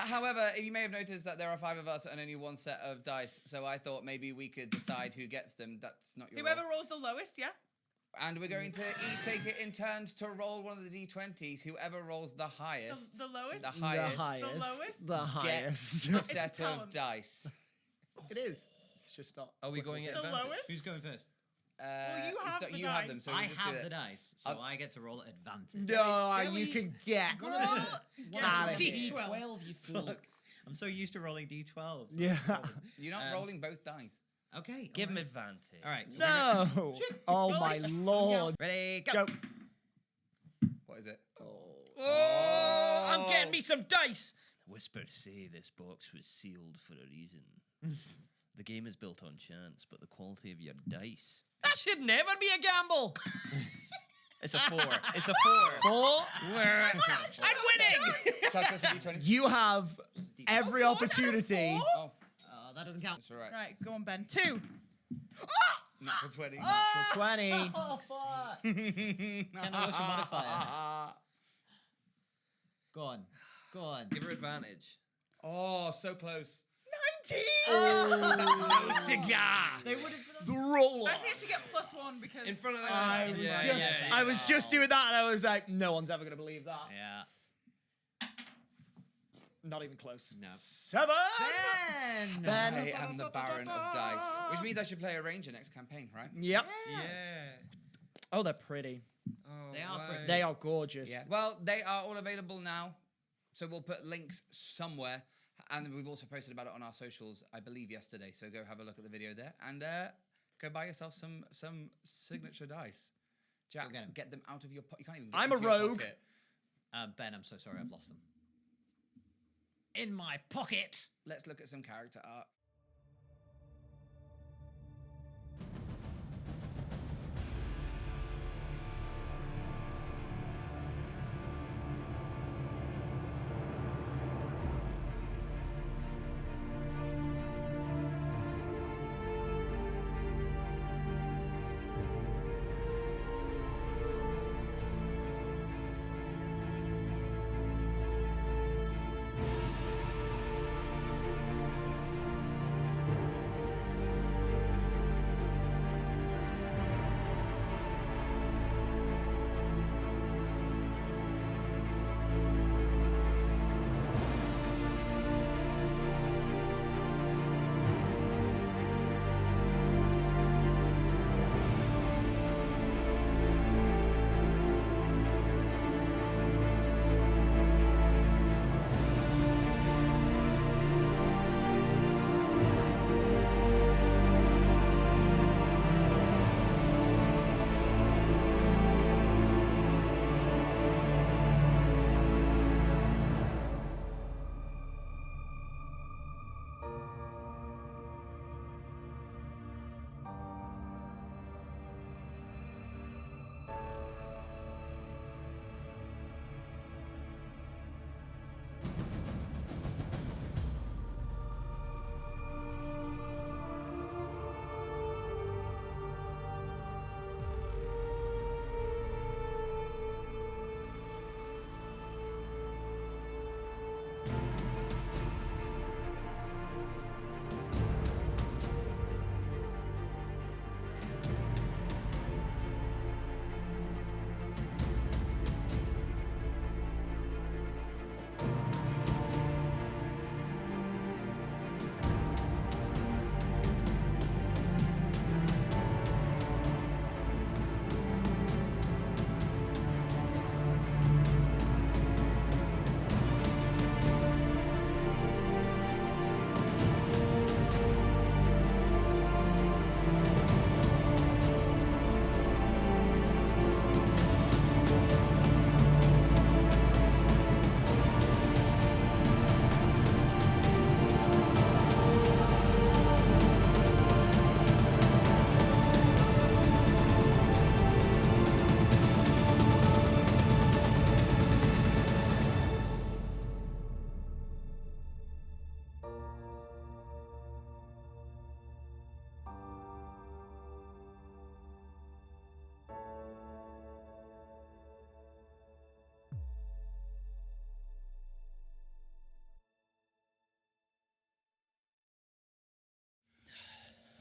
However, you may have noticed that there are 5 of us and only 1 set of dice. So I thought maybe we could decide who gets them. That's not your Whoever role. rolls the lowest, yeah? And we're going to each take it in turns to roll one of the d20s. Whoever rolls the highest. The lowest? The highest. The lowest? The Gets highest. a It's a set of talent. dice. It is. It's just not. Are we going at The advantage? lowest? Who's going first? you have the you have them, dice. so I you just do have it. the dice, so I get to roll at advantage. No, you can get. Roll. Outta Guess here. D12. D12, you fool. I'm so used to rolling D12s. Yeah. You're not rolling both dice. Okay. Give him alright. advantage. All right. No. Oh my lord. Ready, go. Go. What is it? Oh, I'm getting me some dice. Whispers say this box was sealed for a reason. The game is built on chance, but the quality of your dice. That should never be a gamble. It's a 4. It's a 4. 4. I'm winning. Chuck us a d20. You have every Oh, opportunity. Oh, That doesn't count. that's all right. Right, go on, Ben. 2. Natural 20. Natural 20. Oh, fuck. Can I what's your modifier? Go on. Go on. Give her advantage. Oh, so close. 19. No cigar. They would have The roller. I think I should get +1 because In front of the I was just doing that, and I was like, no one's ever gonna believe that. Yeah. Not even close. No. 7. Ben. I am the Baron of Dice, which means I should play a ranger next campaign, right? Yep. Yeah. Oh, they're pretty. Oh, They are pretty. They are gorgeous. Yeah. Well, they are all available now, so we'll put links somewhere, and we've also posted about it on our socials, I believe, yesterday. So go have a look at the video there, and go buy yourself some signature dice. Jack, Go get 'em. get them out of your pocket. You can't even. Get I'm them a to your rogue. pocket. Ben, I'm so sorry I've lost them. In my pocket. Let's look at some character art.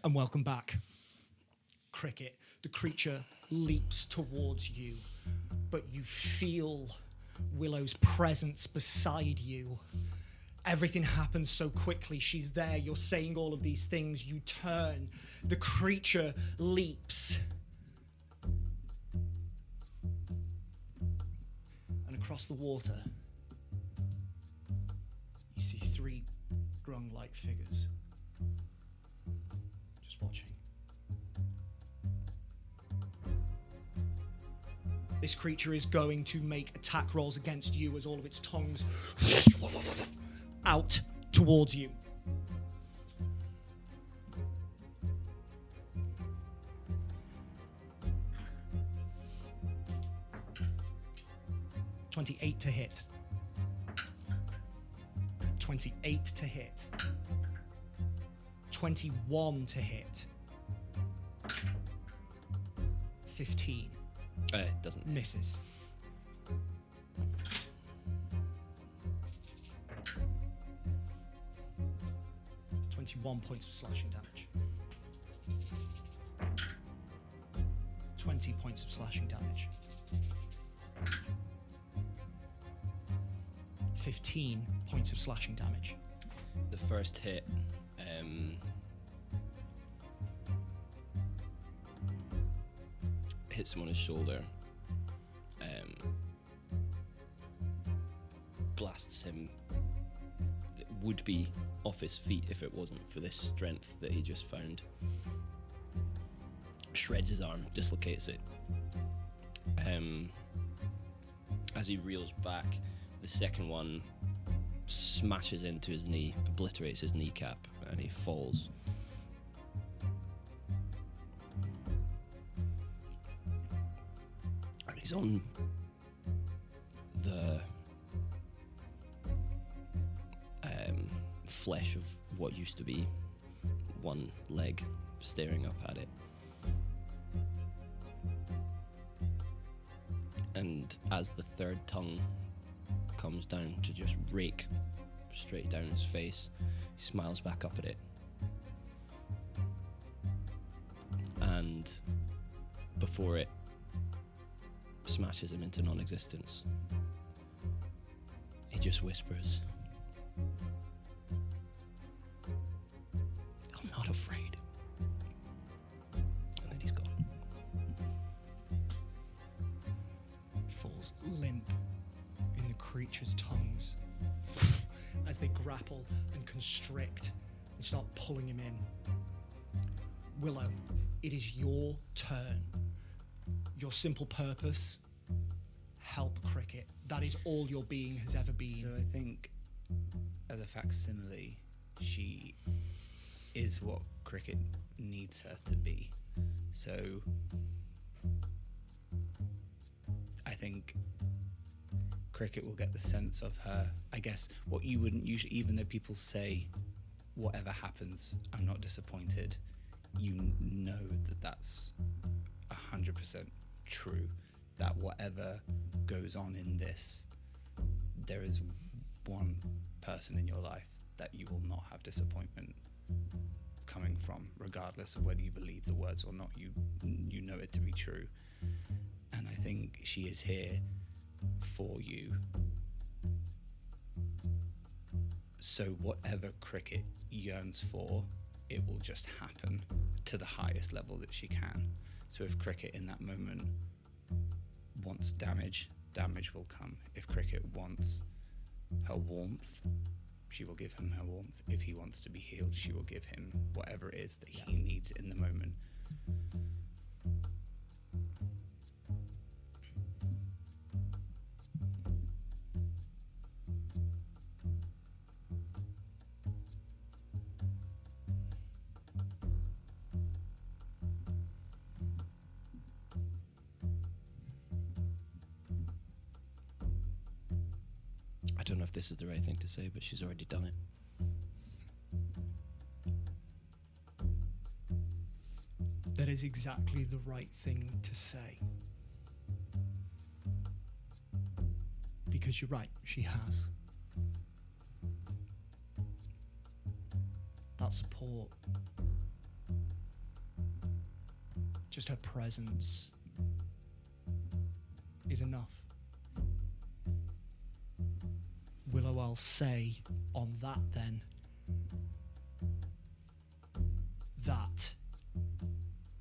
And welcome back. Cricket, the creature leaps towards you, but you feel Willow's presence beside you. Everything happens so quickly. She's there. You're saying all of these things. You turn. The creature leaps. And across the water, you see 3 grung-like figures. Just watching. This creature is going to make attack rolls against you as all of its tongues out towards you. 28 to hit. 28 to hit. 21 to hit. 15 It doesn't hit. misses. One points of slashing damage. 20 points of slashing damage. 15 points of slashing damage. The first hit hits him on his shoulder, blasts him. It would be off his feet if it wasn't for this strength that he just found. Shreds his arm, dislocates it. As he reels back, the second one smashes into his knee, obliterates his kneecap, and he falls. And he's on the flesh of what used to be one leg, staring up at it. And as the third tongue comes down to just rake straight down his face, he smiles back up at it. And before it smashes him into non-existence, he just whispers, "I'm not afraid." And then he's gone. Falls limp in the creature's tongues as they grapple and constrict and start pulling him in. Willow, it is your turn. Your simple purpose, help Cricket. That is all your being has ever been. So I think, as a facsimile, she is what Cricket needs her to be. So I think Cricket will get the sense of her, I guess, what you wouldn't usually, even though people say, whatever happens, I'm not disappointed, you know that that's 100% true, that whatever goes on in this, there is one person in your life that you will not have disappointment coming from, regardless of whether you believe the words or not. You know it to be true. And I think she is here for you. So whatever Cricket yearns for, it will just happen to the highest level that she can. So if Cricket in that moment wants damage, damage will come. If Cricket wants her warmth, she will give him her warmth. If he wants to be healed, she will give him whatever it is that he needs in the moment. I don't know if this is the right thing to say, but she's already done it. That is exactly the right thing to say. Because you're right, she has. That support, just her presence, is enough. Willow, I'll say on that then, that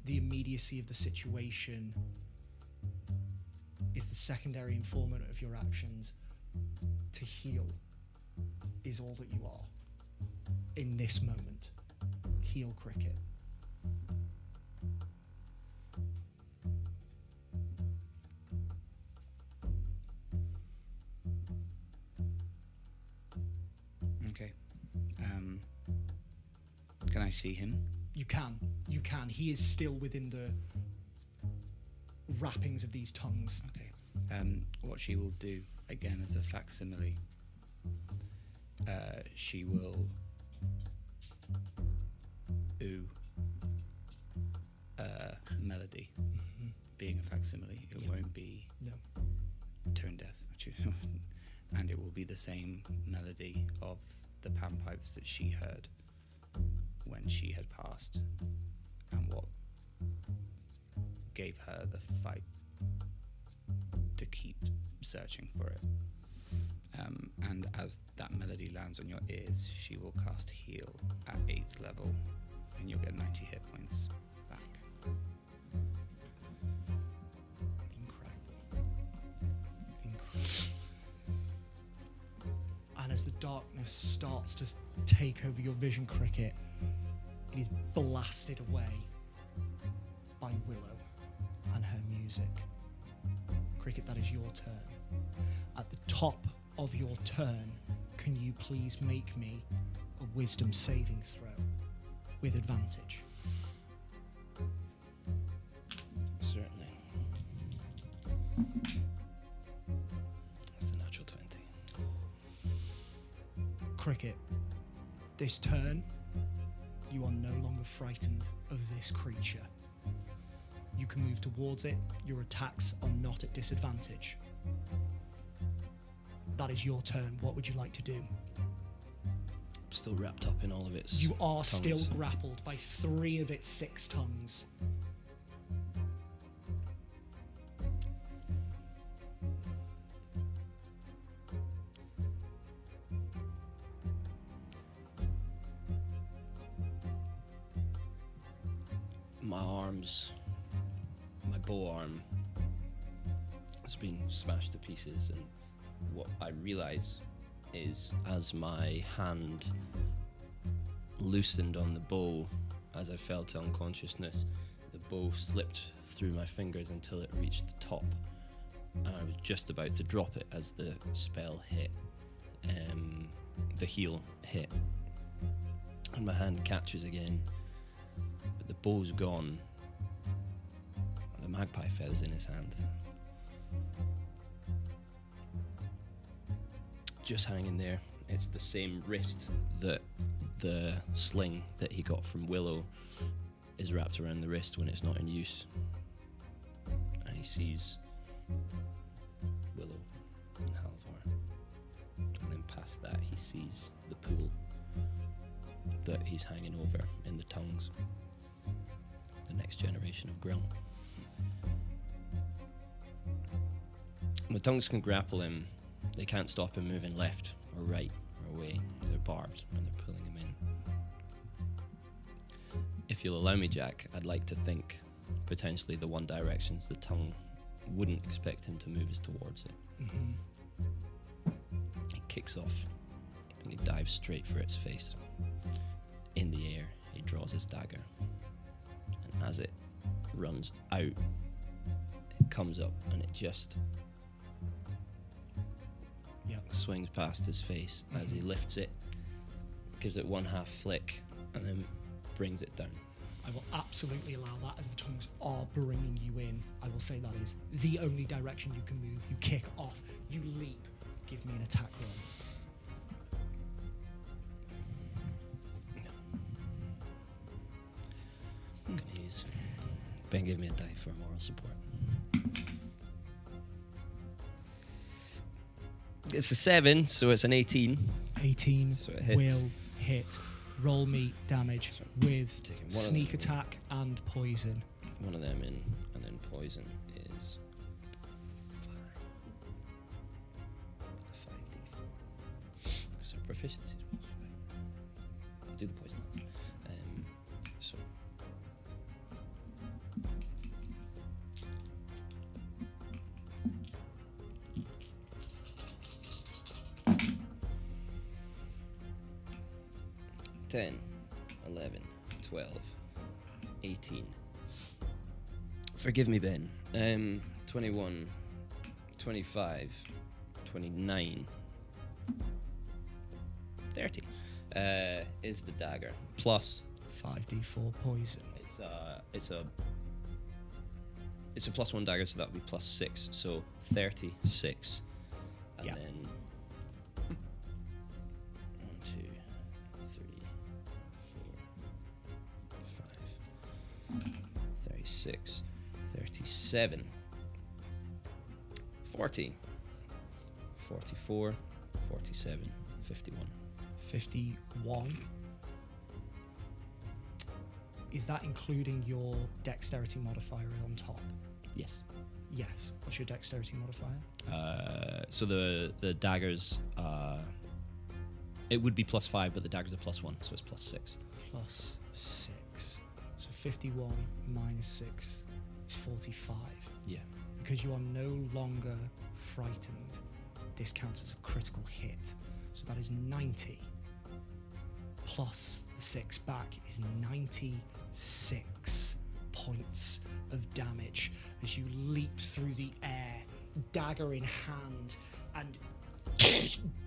the immediacy of the situation is the secondary informant of your actions. To heal is all that you are in this moment. Heal Cricket. Okay. Can I see him? You can. You can. He is still within the wrappings of these tongues. Okay. What she will do, again as a facsimile, she will ooh melody. Being a facsimile, it won't be No. tone deaf, and it will be the same melody of the panpipes that she heard when she had passed, and what gave her the fight to keep searching for it. And as that melody lands on your ears, she will cast Heal at 8th level, and you'll get 90 hit points back. Incredible. And as the darkness starts to take over your vision, Cricket, it is blasted away by Willow and her music. Cricket, that is your turn. At the top of your turn, can you please make me a wisdom saving throw with advantage? Certainly. That's a natural 20. Cricket, this turn, you are no longer frightened of this creature. You can move towards it. Your attacks are not at disadvantage. That is your turn. What would you like to do? I'm still wrapped up in all of its You are still tongues. grappled by 3 of its 6 tongues. My arms, my bow arm has been smashed to pieces, and what I realize is as my hand loosened on the bow, as I fell to unconsciousness, the bow slipped through my fingers until it reached the top, and I was just about to drop it as the spell hit, the heal hit, and my hand catches again. But the bow's gone. The magpie feather's in his hand. Just hanging there. It's the same wrist that the sling that he got from Willow is wrapped around the wrist when it's not in use. And he sees Willow and Halvar. And then past that, he sees the pool that he's hanging over in the tongues. The next generation of Grill. The tongues can grapple him. They can't stop him moving left or right or away. They're barbed and they're pulling him in. If you'll allow me, Jack, I'd like to think potentially the one directions the tongue wouldn't expect him to move is towards it. Mm-hmm. He kicks off and he dives straight for its face. In the air, he draws his dagger. And as it runs out, it comes up and it just swings past his face as he lifts it, gives it one half flick, and then brings it down. I will absolutely allow that as the tongues are bringing you in. I will say that is the only direction you can move. You kick off, you leap. Give me an attack roll. I'm gonna use Ben, give me a die for moral support. It's a 7, so it's an 18. 18 So it hits. will hit. Roll me damage with Taking one of sneak them. attack and poison. One of them in, and then poison is 5d4. Because our proficiency is +5. I'll do the poison last. So. Ten, 11, 12, 18. Forgive me, Ben. 21, 25, 29, 30 is the dagger. Plus, 5d4 poison. it's a It's a +1 dagger, so that would be +6. So 36. And Yeah. then 1, 2, 3, 4, 5, 36, 37, 40, 44, 47, 51. 51. Is that including your dexterity modifier on top? Yes. Yes. What's your dexterity modifier? So the daggers, it would be +5, but the daggers are +1, so it's +6. Plus 6. So 51 minus 6 is 45. Yeah. Because you are no longer frightened, this counts as a critical hit. So that is 90. Plus the 6 back is 96 points of damage as you leap through the air, dagger in hand, and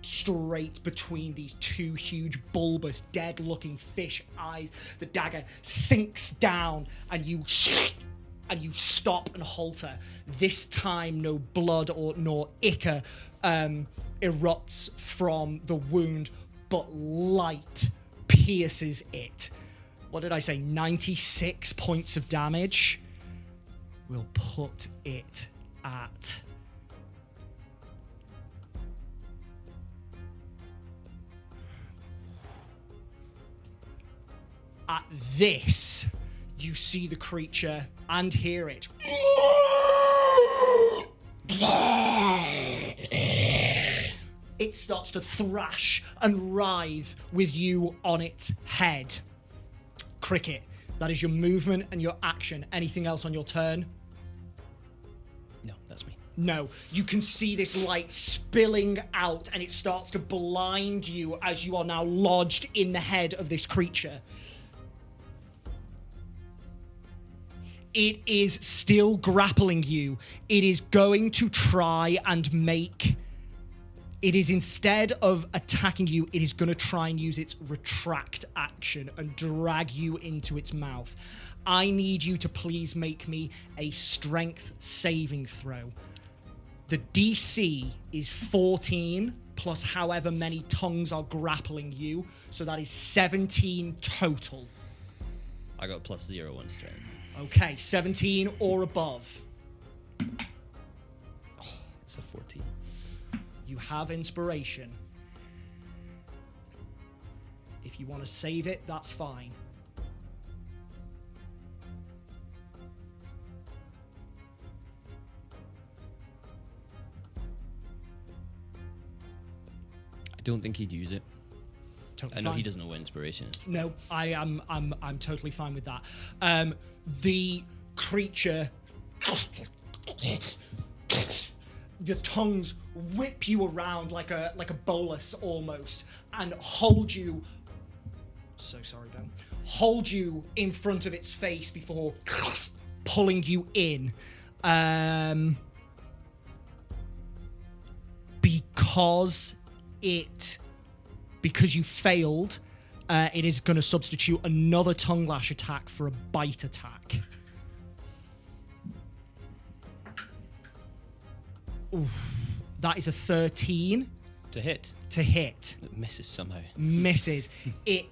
straight between these two huge, bulbous, dead-looking fish eyes. The dagger sinks down, and you stop and halter. This time, no blood nor ichor erupts from the wound, but light pierces it. What did I say? 96 points of damage. We'll put it at this. You see the creature and hear it. It starts to thrash and writhe with you on its head. Cricket, that is your movement and your action. Anything else on your turn? No, that's me. No. You can see this light spilling out, and it starts to blind you as you are now lodged in the head of this creature. It is still grappling you. It is going to try and make... It is, instead of attacking you, it is going to try and use its retract action and drag you into its mouth. I need you to please make me a strength saving throw. The DC is 14 plus however many tongues are grappling you, so that is 17 total. I got +0 on strength. Okay, 17 or above. It's a 14. You have inspiration. If you want to save it, that's fine. I don't think he'd use it. Totally I know fine. he doesn't know what inspiration is. No, I'm totally fine with that. The creature, the tongues whip you around like a bolus almost, and hold you. So sorry, Ben. Hold you in front of its face before pulling you in. Because you failed, it is going to substitute another tongue lash attack for a bite attack. Oof. That is a 13 To hit. to hit. It misses somehow. Misses. It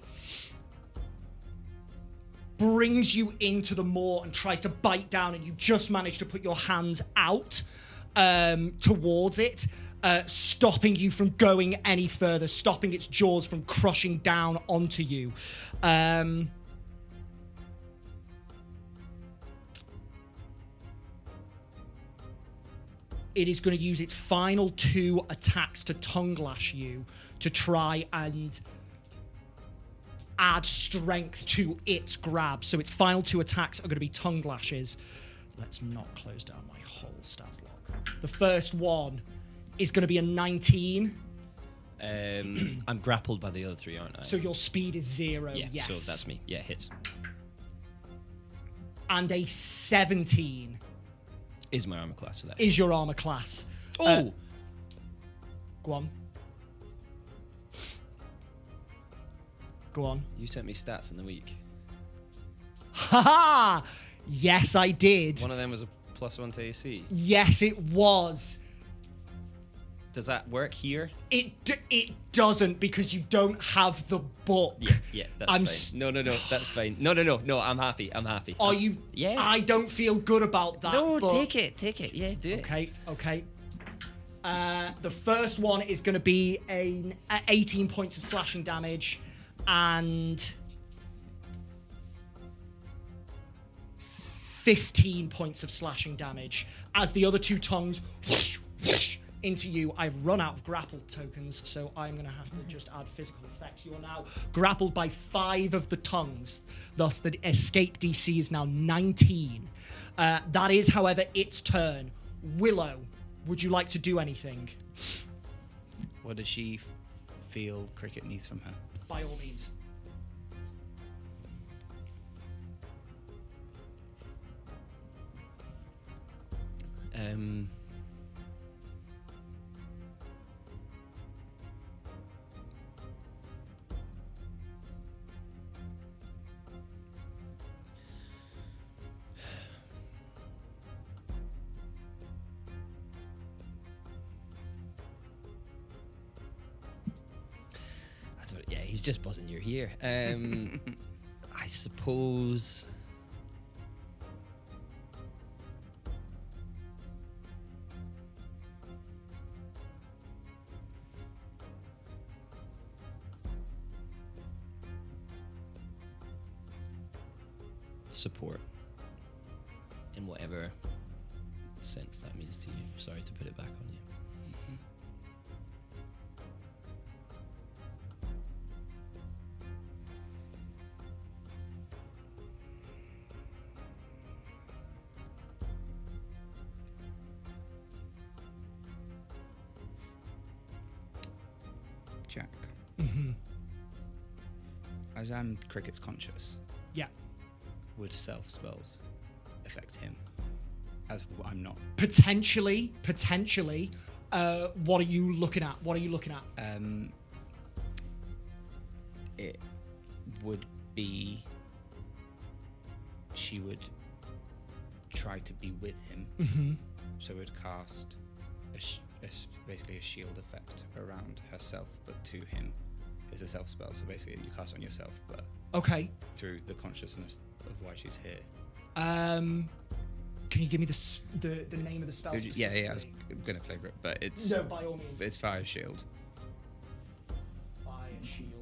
brings you into the maw and tries to bite down, and you just manage to put your hands out towards it, stopping you from going any further, stopping its jaws from crushing down onto you. It is going to use its final 2 attacks to tongue lash you to try and add strength to its grab. So its final 2 attacks are going to be tongue lashes. Let's not close down my whole stat block. The first one is going to be a 19. I'm grappled by the other 3, aren't I? So your speed is 0, yeah, yes. so that's me. Yeah, hits. And a 17 Is my armor class, so that is your armor class. Oh! Go on. Go on. You sent me stats in the week. Ha! Yes, I did. One of them was a +1 to AC. Yes, it was. Does that work here? It doesn't because you don't have the book. Yeah, that's I'm fine. No, that's fine. No, I'm happy. Are you? Yeah. I don't feel good about that. No, but... take it. Yeah, do it. Okay. The first one is going to be 18 points of slashing damage and 15 points of slashing damage as the other two tongues whoosh, whoosh, into you. I've run out of grapple tokens, so I'm going to have to just add physical effects. You are now grappled by 5 of the tongues, thus the escape DC is now 19. That is, however, its turn. Willow, would you like to do anything? What does she feel Cricket needs from her? By all means. Yeah, he's just buzzing you're here. I suppose. Support. In whatever sense that means to you. Sorry to put it back on you. Jack. Mm-hmm. As Cricket's conscious, Yeah. would self spells affect him? As I'm not. Potentially. What are you looking at? It would be. She would try to be with him. Mm-hmm. So it would cast basically a shield effect around herself, but to him. It's a self spell, so basically you cast it on yourself, but Okay. through the consciousness of why she's here. Can you give me the name of the spell? Yeah, I was gonna flavour it, but it's No, by all means. it's fire shield. Fire shield.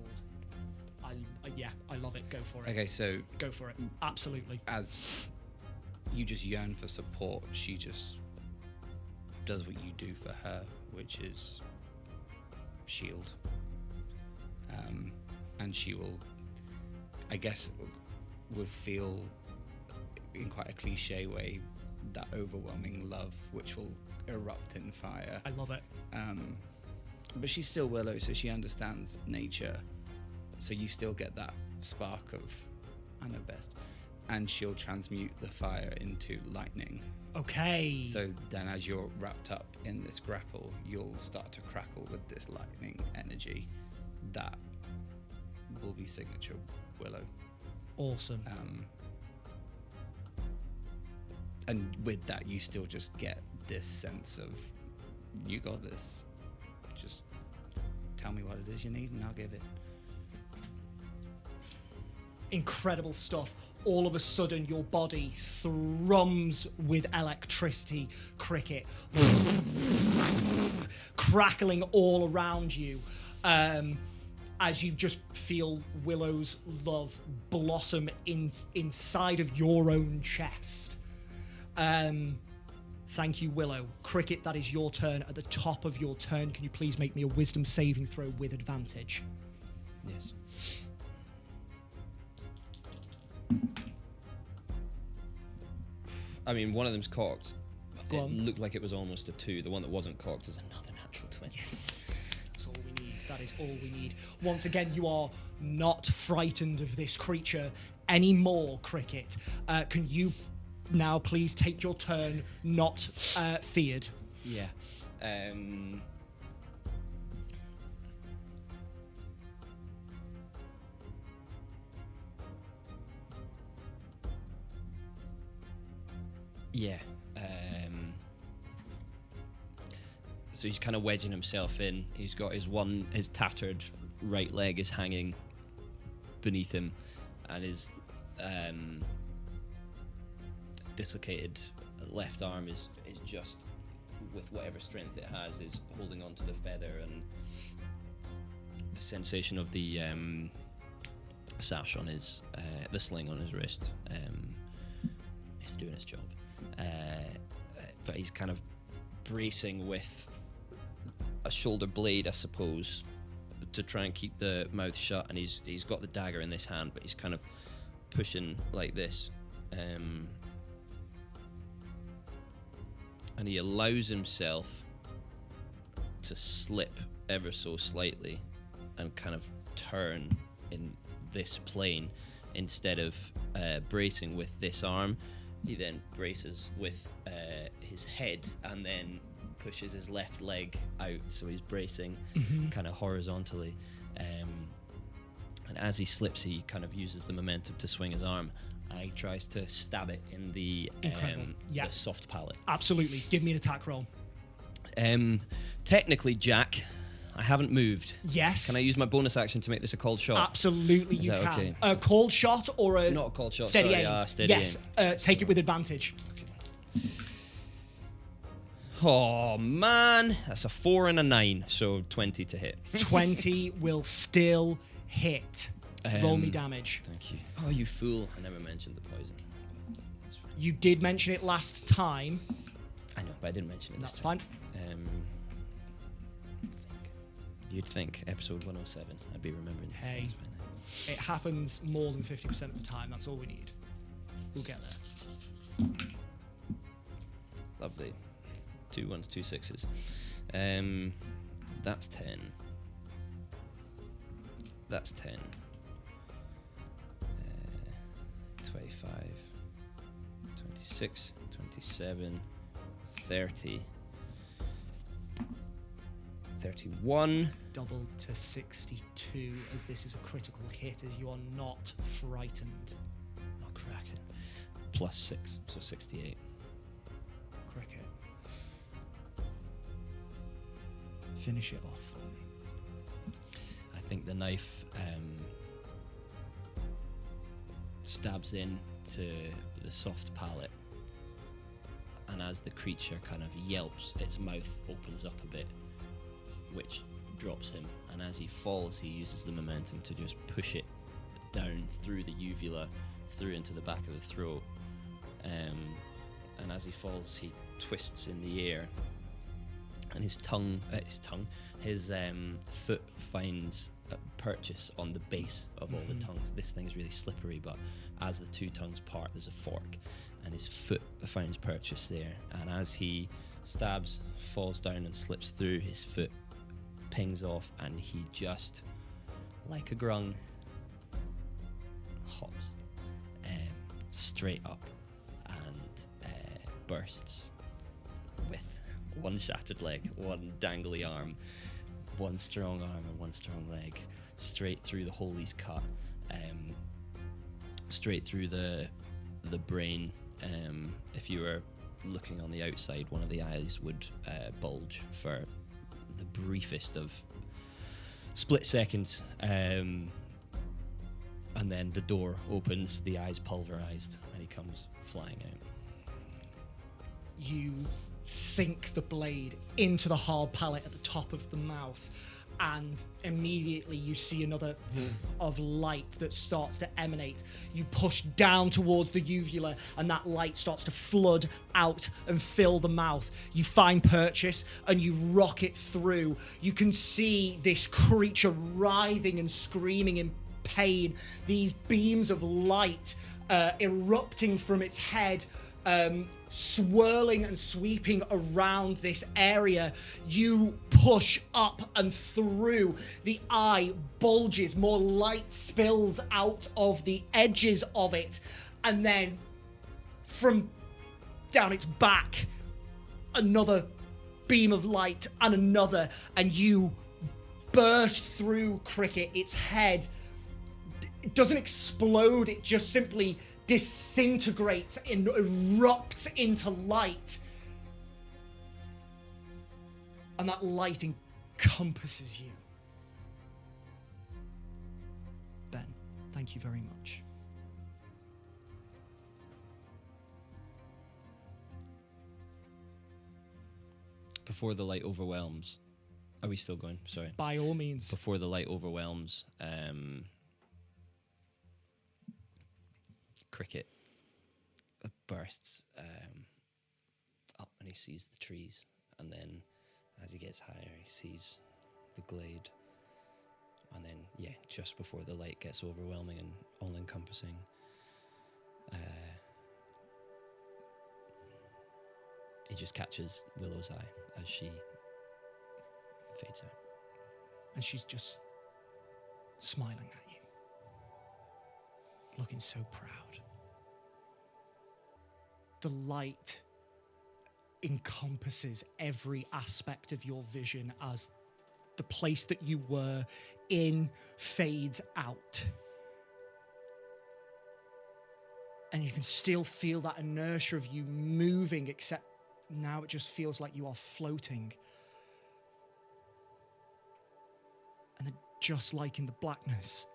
I love it. Go for it. Okay, so Go for it. Absolutely. as you just yearn for support, she just does what you do for her, which is shield. And she will, I guess, would feel in quite a cliche way that overwhelming love, which will erupt in fire. I love it. But she's still Willow, so she understands nature. So you still get that spark of, I know best. And she'll transmute the fire into lightning. Okay. So then as you're wrapped up in this grapple, you'll start to crackle with this lightning energy. That will be signature Willow. Awesome. And with that, you still just get this sense of, you got this. Just tell me what it is you need and I'll give it. Incredible stuff. All of a sudden, your body thrums with electricity, Cricket. Crackling all around you. As you just feel Willow's love blossom inside of your own chest. Thank you, Willow. Cricket, that is your turn. At the top of your turn, can you please make me a wisdom saving throw with advantage? Yes. I mean, one of them's cocked. Go It on. looked like it was almost a 2. The one that wasn't cocked is another natural 20. Yes. That's all we need. That is all we need. Once again, you are not frightened of this creature anymore, Cricket. Can you now please take your turn not feared? Yeah. Yeah. So he's kind of wedging himself in. He's got his tattered right leg is hanging beneath him, and his dislocated left arm is just, with whatever strength it has, is holding onto the feather, and the sensation of the sash on his, the sling on his wrist, is doing its job. But he's kind of bracing with a shoulder blade, I suppose, to try and keep the mouth shut, and he's got the dagger in this hand, but he's kind of pushing like this, and he allows himself to slip ever so slightly and kind of turn in this plane. Instead of bracing with this arm, he then braces with his head and then pushes his left leg out, so he's bracing kind of horizontally, and as he slips, he kind of uses the momentum to swing his arm, and he tries to stab it in the soft palate. Absolutely. Give me an attack roll. Technically, Jack, I haven't moved. Yes. Can I use my bonus action to make this a called shot? Absolutely, Is you that can. okay? A called shot or a Not a called shot, steady sorry, aim? steady yes. aim. Take it with advantage. Oh man, that's a 4 and a 9, so 20 to hit. 20 will still hit. Roll me damage. Thank you. Oh, you fool! I never mentioned the poison. That's fine. You did mention it last time. I know, but I didn't mention it. That's this time. fine. You'd think episode 107. I'd be remembering these Hey. things by now. It happens more than 50% of the time. That's all we need. We'll get there. Lovely. 2 1s, 2 6s. That's 10. That's 10. 25, 26, 27, 30, 31. Double to 62 as this is a critical hit as you are not frightened. Oh, cracking. Plus 6, so 68. Cricket. Finish it off for me. I think the knife stabs in to the soft palate, and as the creature kind of yelps, its mouth opens up a bit, which drops him, and as he falls, he uses the momentum to just push it down through the uvula, through into the back of the throat, and as he falls, he twists in the air, and his foot finds a purchase on the base of all the tongues. This thing's really slippery, but as the two tongues part, there's a fork, and his foot finds purchase there, and as he stabs, falls down and slips through, his foot pings off, and he just, like a grung, hops straight up and bursts with one shattered leg, one dangly arm, one strong arm and one strong leg, straight through the hole he's cut, straight through the brain. If you were looking on the outside, one of the eyes would bulge for the briefest of split seconds, and then the door opens, the eyes pulverized, and he comes flying out. You sink the blade into the hard palate at the top of the mouth, and immediately you see another of light that starts to emanate. You push down towards the uvula, and that light starts to flood out and fill the mouth. You find purchase, and you rock it through. You can see this creature writhing and screaming in pain, these beams of light erupting from its head, swirling and sweeping around this area. You push up and through. The eye bulges, more light spills out of the edges of it, and then from down its back, another beam of light and another, and you burst through Cricket. Its head, it doesn't explode, it just simply disintegrates and erupts into light. And that light encompasses you. Ben, thank you very much. Before the light overwhelms, are we still going? Sorry. By all means. Before the light overwhelms, Cricket bursts up and he sees the trees, and then as he gets higher, he sees the glade, and then just before the light gets overwhelming and all-encompassing, he just catches Willow's eye as she fades out. And she's just smiling at you, looking so proud. The light encompasses every aspect of your vision as the place that you were in fades out. And you can still feel that inertia of you moving, except now it just feels like you are floating. And then, just like in the blackness,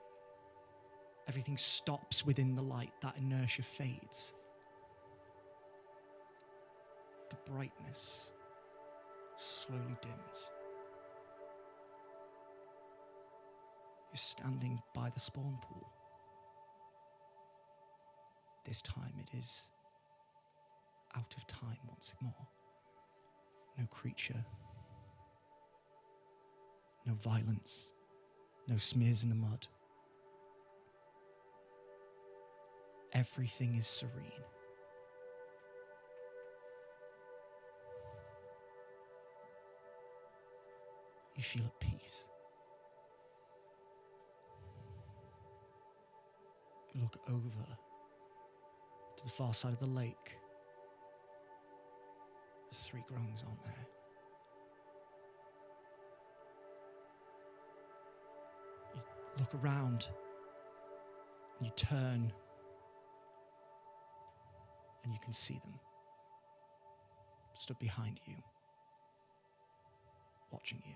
everything stops within the light. That inertia fades. The brightness slowly dims. You're standing by the spawn pool. This time it is out of time once more. No creature, no violence, no smears in the mud. Everything is serene. You feel at peace. You look over to the far side of the lake. There's 3 grungs on there. You look around and you turn and you can see them stood behind you, watching you.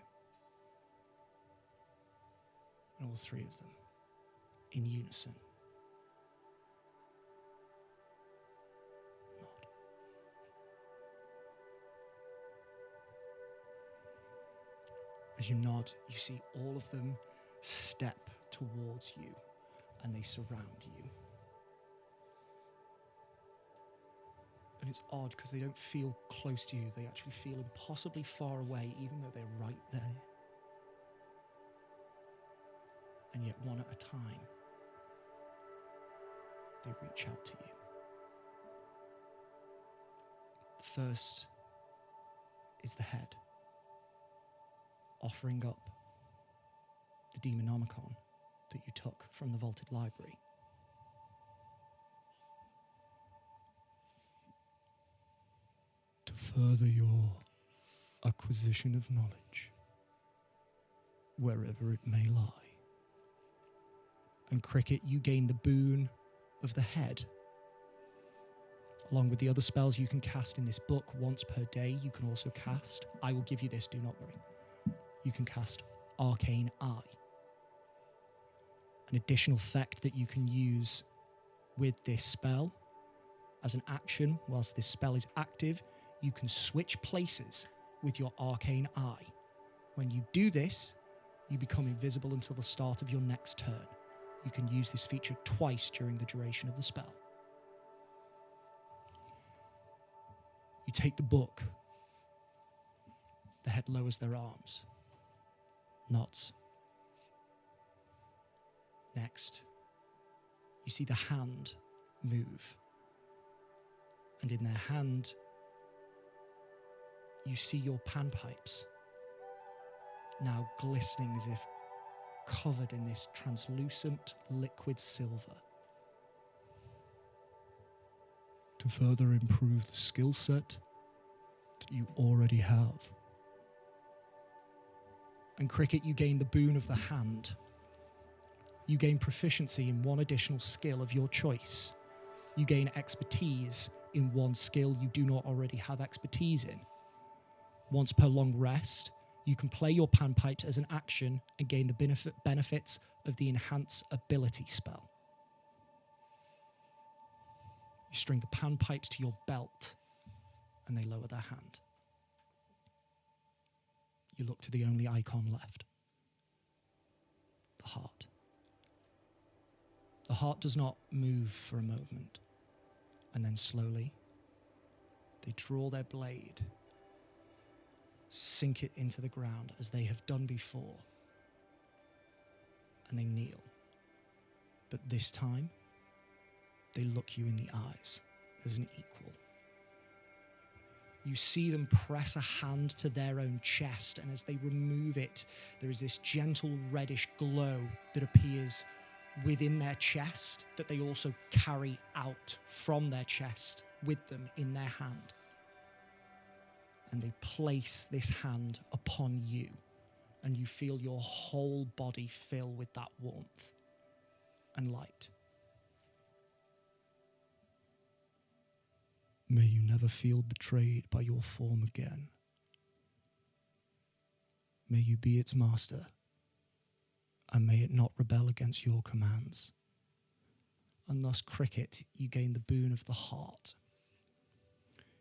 And all 3 of them, in unison, nod. As you nod, you see all of them step towards you, and they surround you. And it's odd because they don't feel close to you. They actually feel impossibly far away, even though they're right there. And yet, one at a time, they reach out to you. The first is the head, offering up the Demonomicon that you took from the vaulted library. To further your acquisition of knowledge, wherever it may lie. And Cricket, you gain the boon of the head. Along with the other spells you can cast in this book once per day, you can also cast, I will give you this, do not worry. You can cast Arcane Eye. An additional effect that you can use with this spell. As an action, whilst this spell is active, you can switch places with your Arcane Eye. When you do this, you become invisible until the start of your next turn. You can use this feature twice during the duration of the spell. You take the book. The head lowers their arms. Nods. Next, you see the hand move. And in their hand, you see your panpipes now glistening as if covered in this translucent liquid silver. To further improve the skill set that you already have. And Cricket, you gain the boon of the hand. You gain proficiency in 1 additional skill of your choice. You gain expertise in 1 skill you do not already have expertise in. Once per long rest, You can play your panpipes as an action and gain the benefits of the Enhance Ability spell. You string the panpipes to your belt and they lower their hand. You look to the only icon left. The heart. The heart does not move for a moment, and then slowly they draw their blade, sink it into the ground as they have done before, and they kneel. But this time, they look you in the eyes as an equal. You see them press a hand to their own chest, and as they remove it, there is this gentle reddish glow that appears within their chest that they also carry out from their chest with them in their hand. And they place this hand upon you, and you feel your whole body fill with that warmth and light. May you never feel betrayed by your form again. May you be its master, and may it not rebel against your commands. And thus, Cricket, you gain the boon of the heart.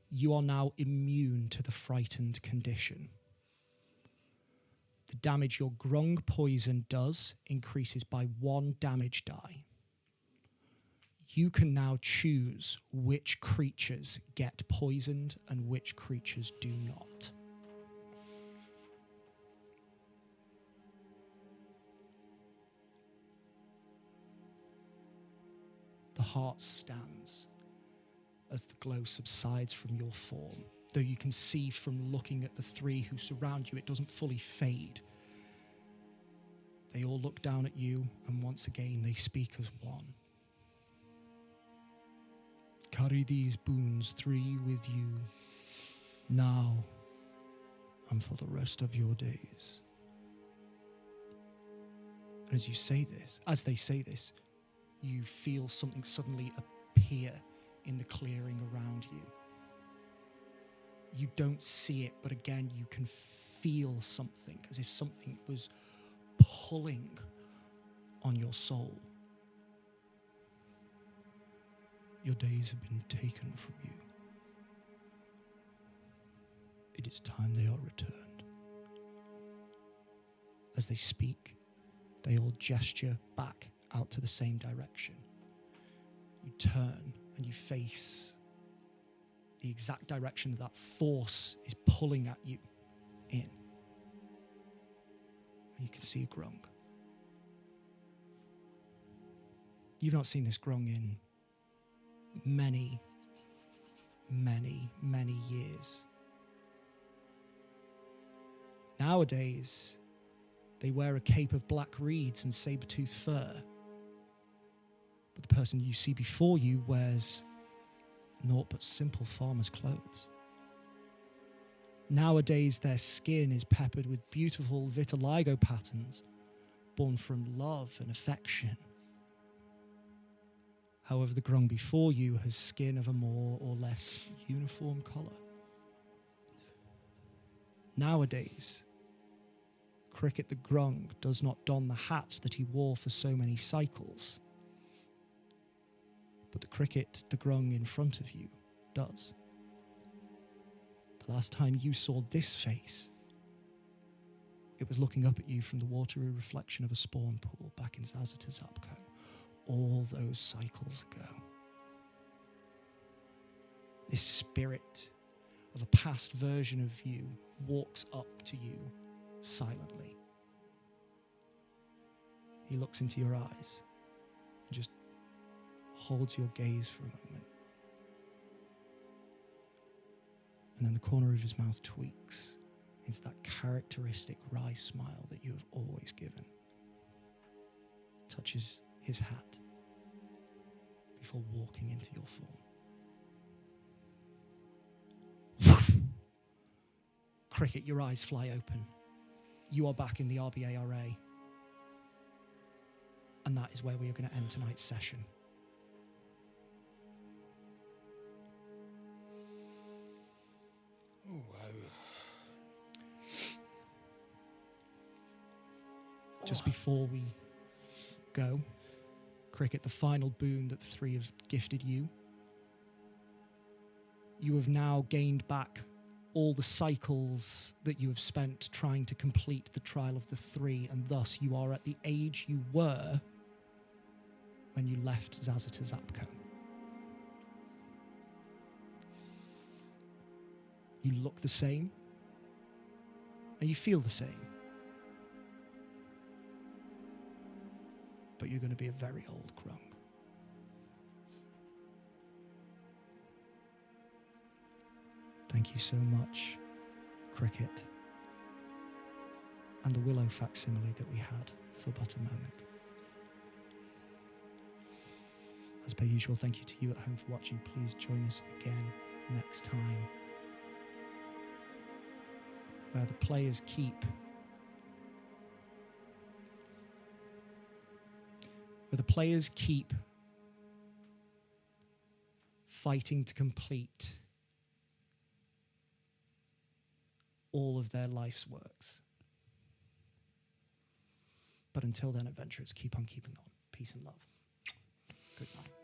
You are now immune to the frightened condition. The damage your Grung poison does increases by 1 damage die. You can now choose which creatures get poisoned and which creatures do not. The heart stands as the glow subsides from your form. Though you can see from looking at the 3 who surround you, it doesn't fully fade. They all look down at you, and once again they speak as one. Carry these boons 3 with you, now and for the rest of your days. And as they say this, you feel something suddenly appear in the clearing around you. You don't see it, but again, you can feel something, as if something was pulling on your soul. Your days have been taken from you. It is time they are returned. As they speak, they all gesture back out to the same direction. You turn and you face the exact direction that force is pulling at you in. And you can see a Grung. You've not seen this Grung in many, many, many years. Nowadays, they wear a cape of black reeds and saber-toothed fur. But the person you see before you wears naught but simple farmer's clothes. Nowadays, their skin is peppered with beautiful vitiligo patterns born from love and affection. However, the Grung before you has skin of a more or less uniform colour. Nowadays, Cricket the Grung does not don the hat that he wore for so many cycles, but the Cricket the Grung in front of you does. The last time you saw this face, it was looking up at you from the watery reflection of a spawn pool back in Zazatas Upco, all those cycles ago. This spirit of a past version of you walks up to you silently. He looks into your eyes and just holds your gaze for a moment. And then the corner of his mouth tweaks into that characteristic wry smile that you have always given. Touches his hat before walking into your form. Cricket, your eyes fly open. You are back in the RBARA. And that is where we are going to end tonight's session. just before we go, Cricket, the final boon that the three have gifted you. You have now gained back all the cycles that you have spent trying to complete the trial of the three, and thus you are at the age you were when you left Zazata Zapco. You look the same, and you feel the same. But you're going to be a very old Grung. Thank you so much, Cricket, and the Willow facsimile that we had for but a moment. As per usual, thank you to you at home for watching. Please join us again next time, where the players keep fighting to complete all of their life's works. But until then, adventurers, keep on keeping on. Peace and love. Good night.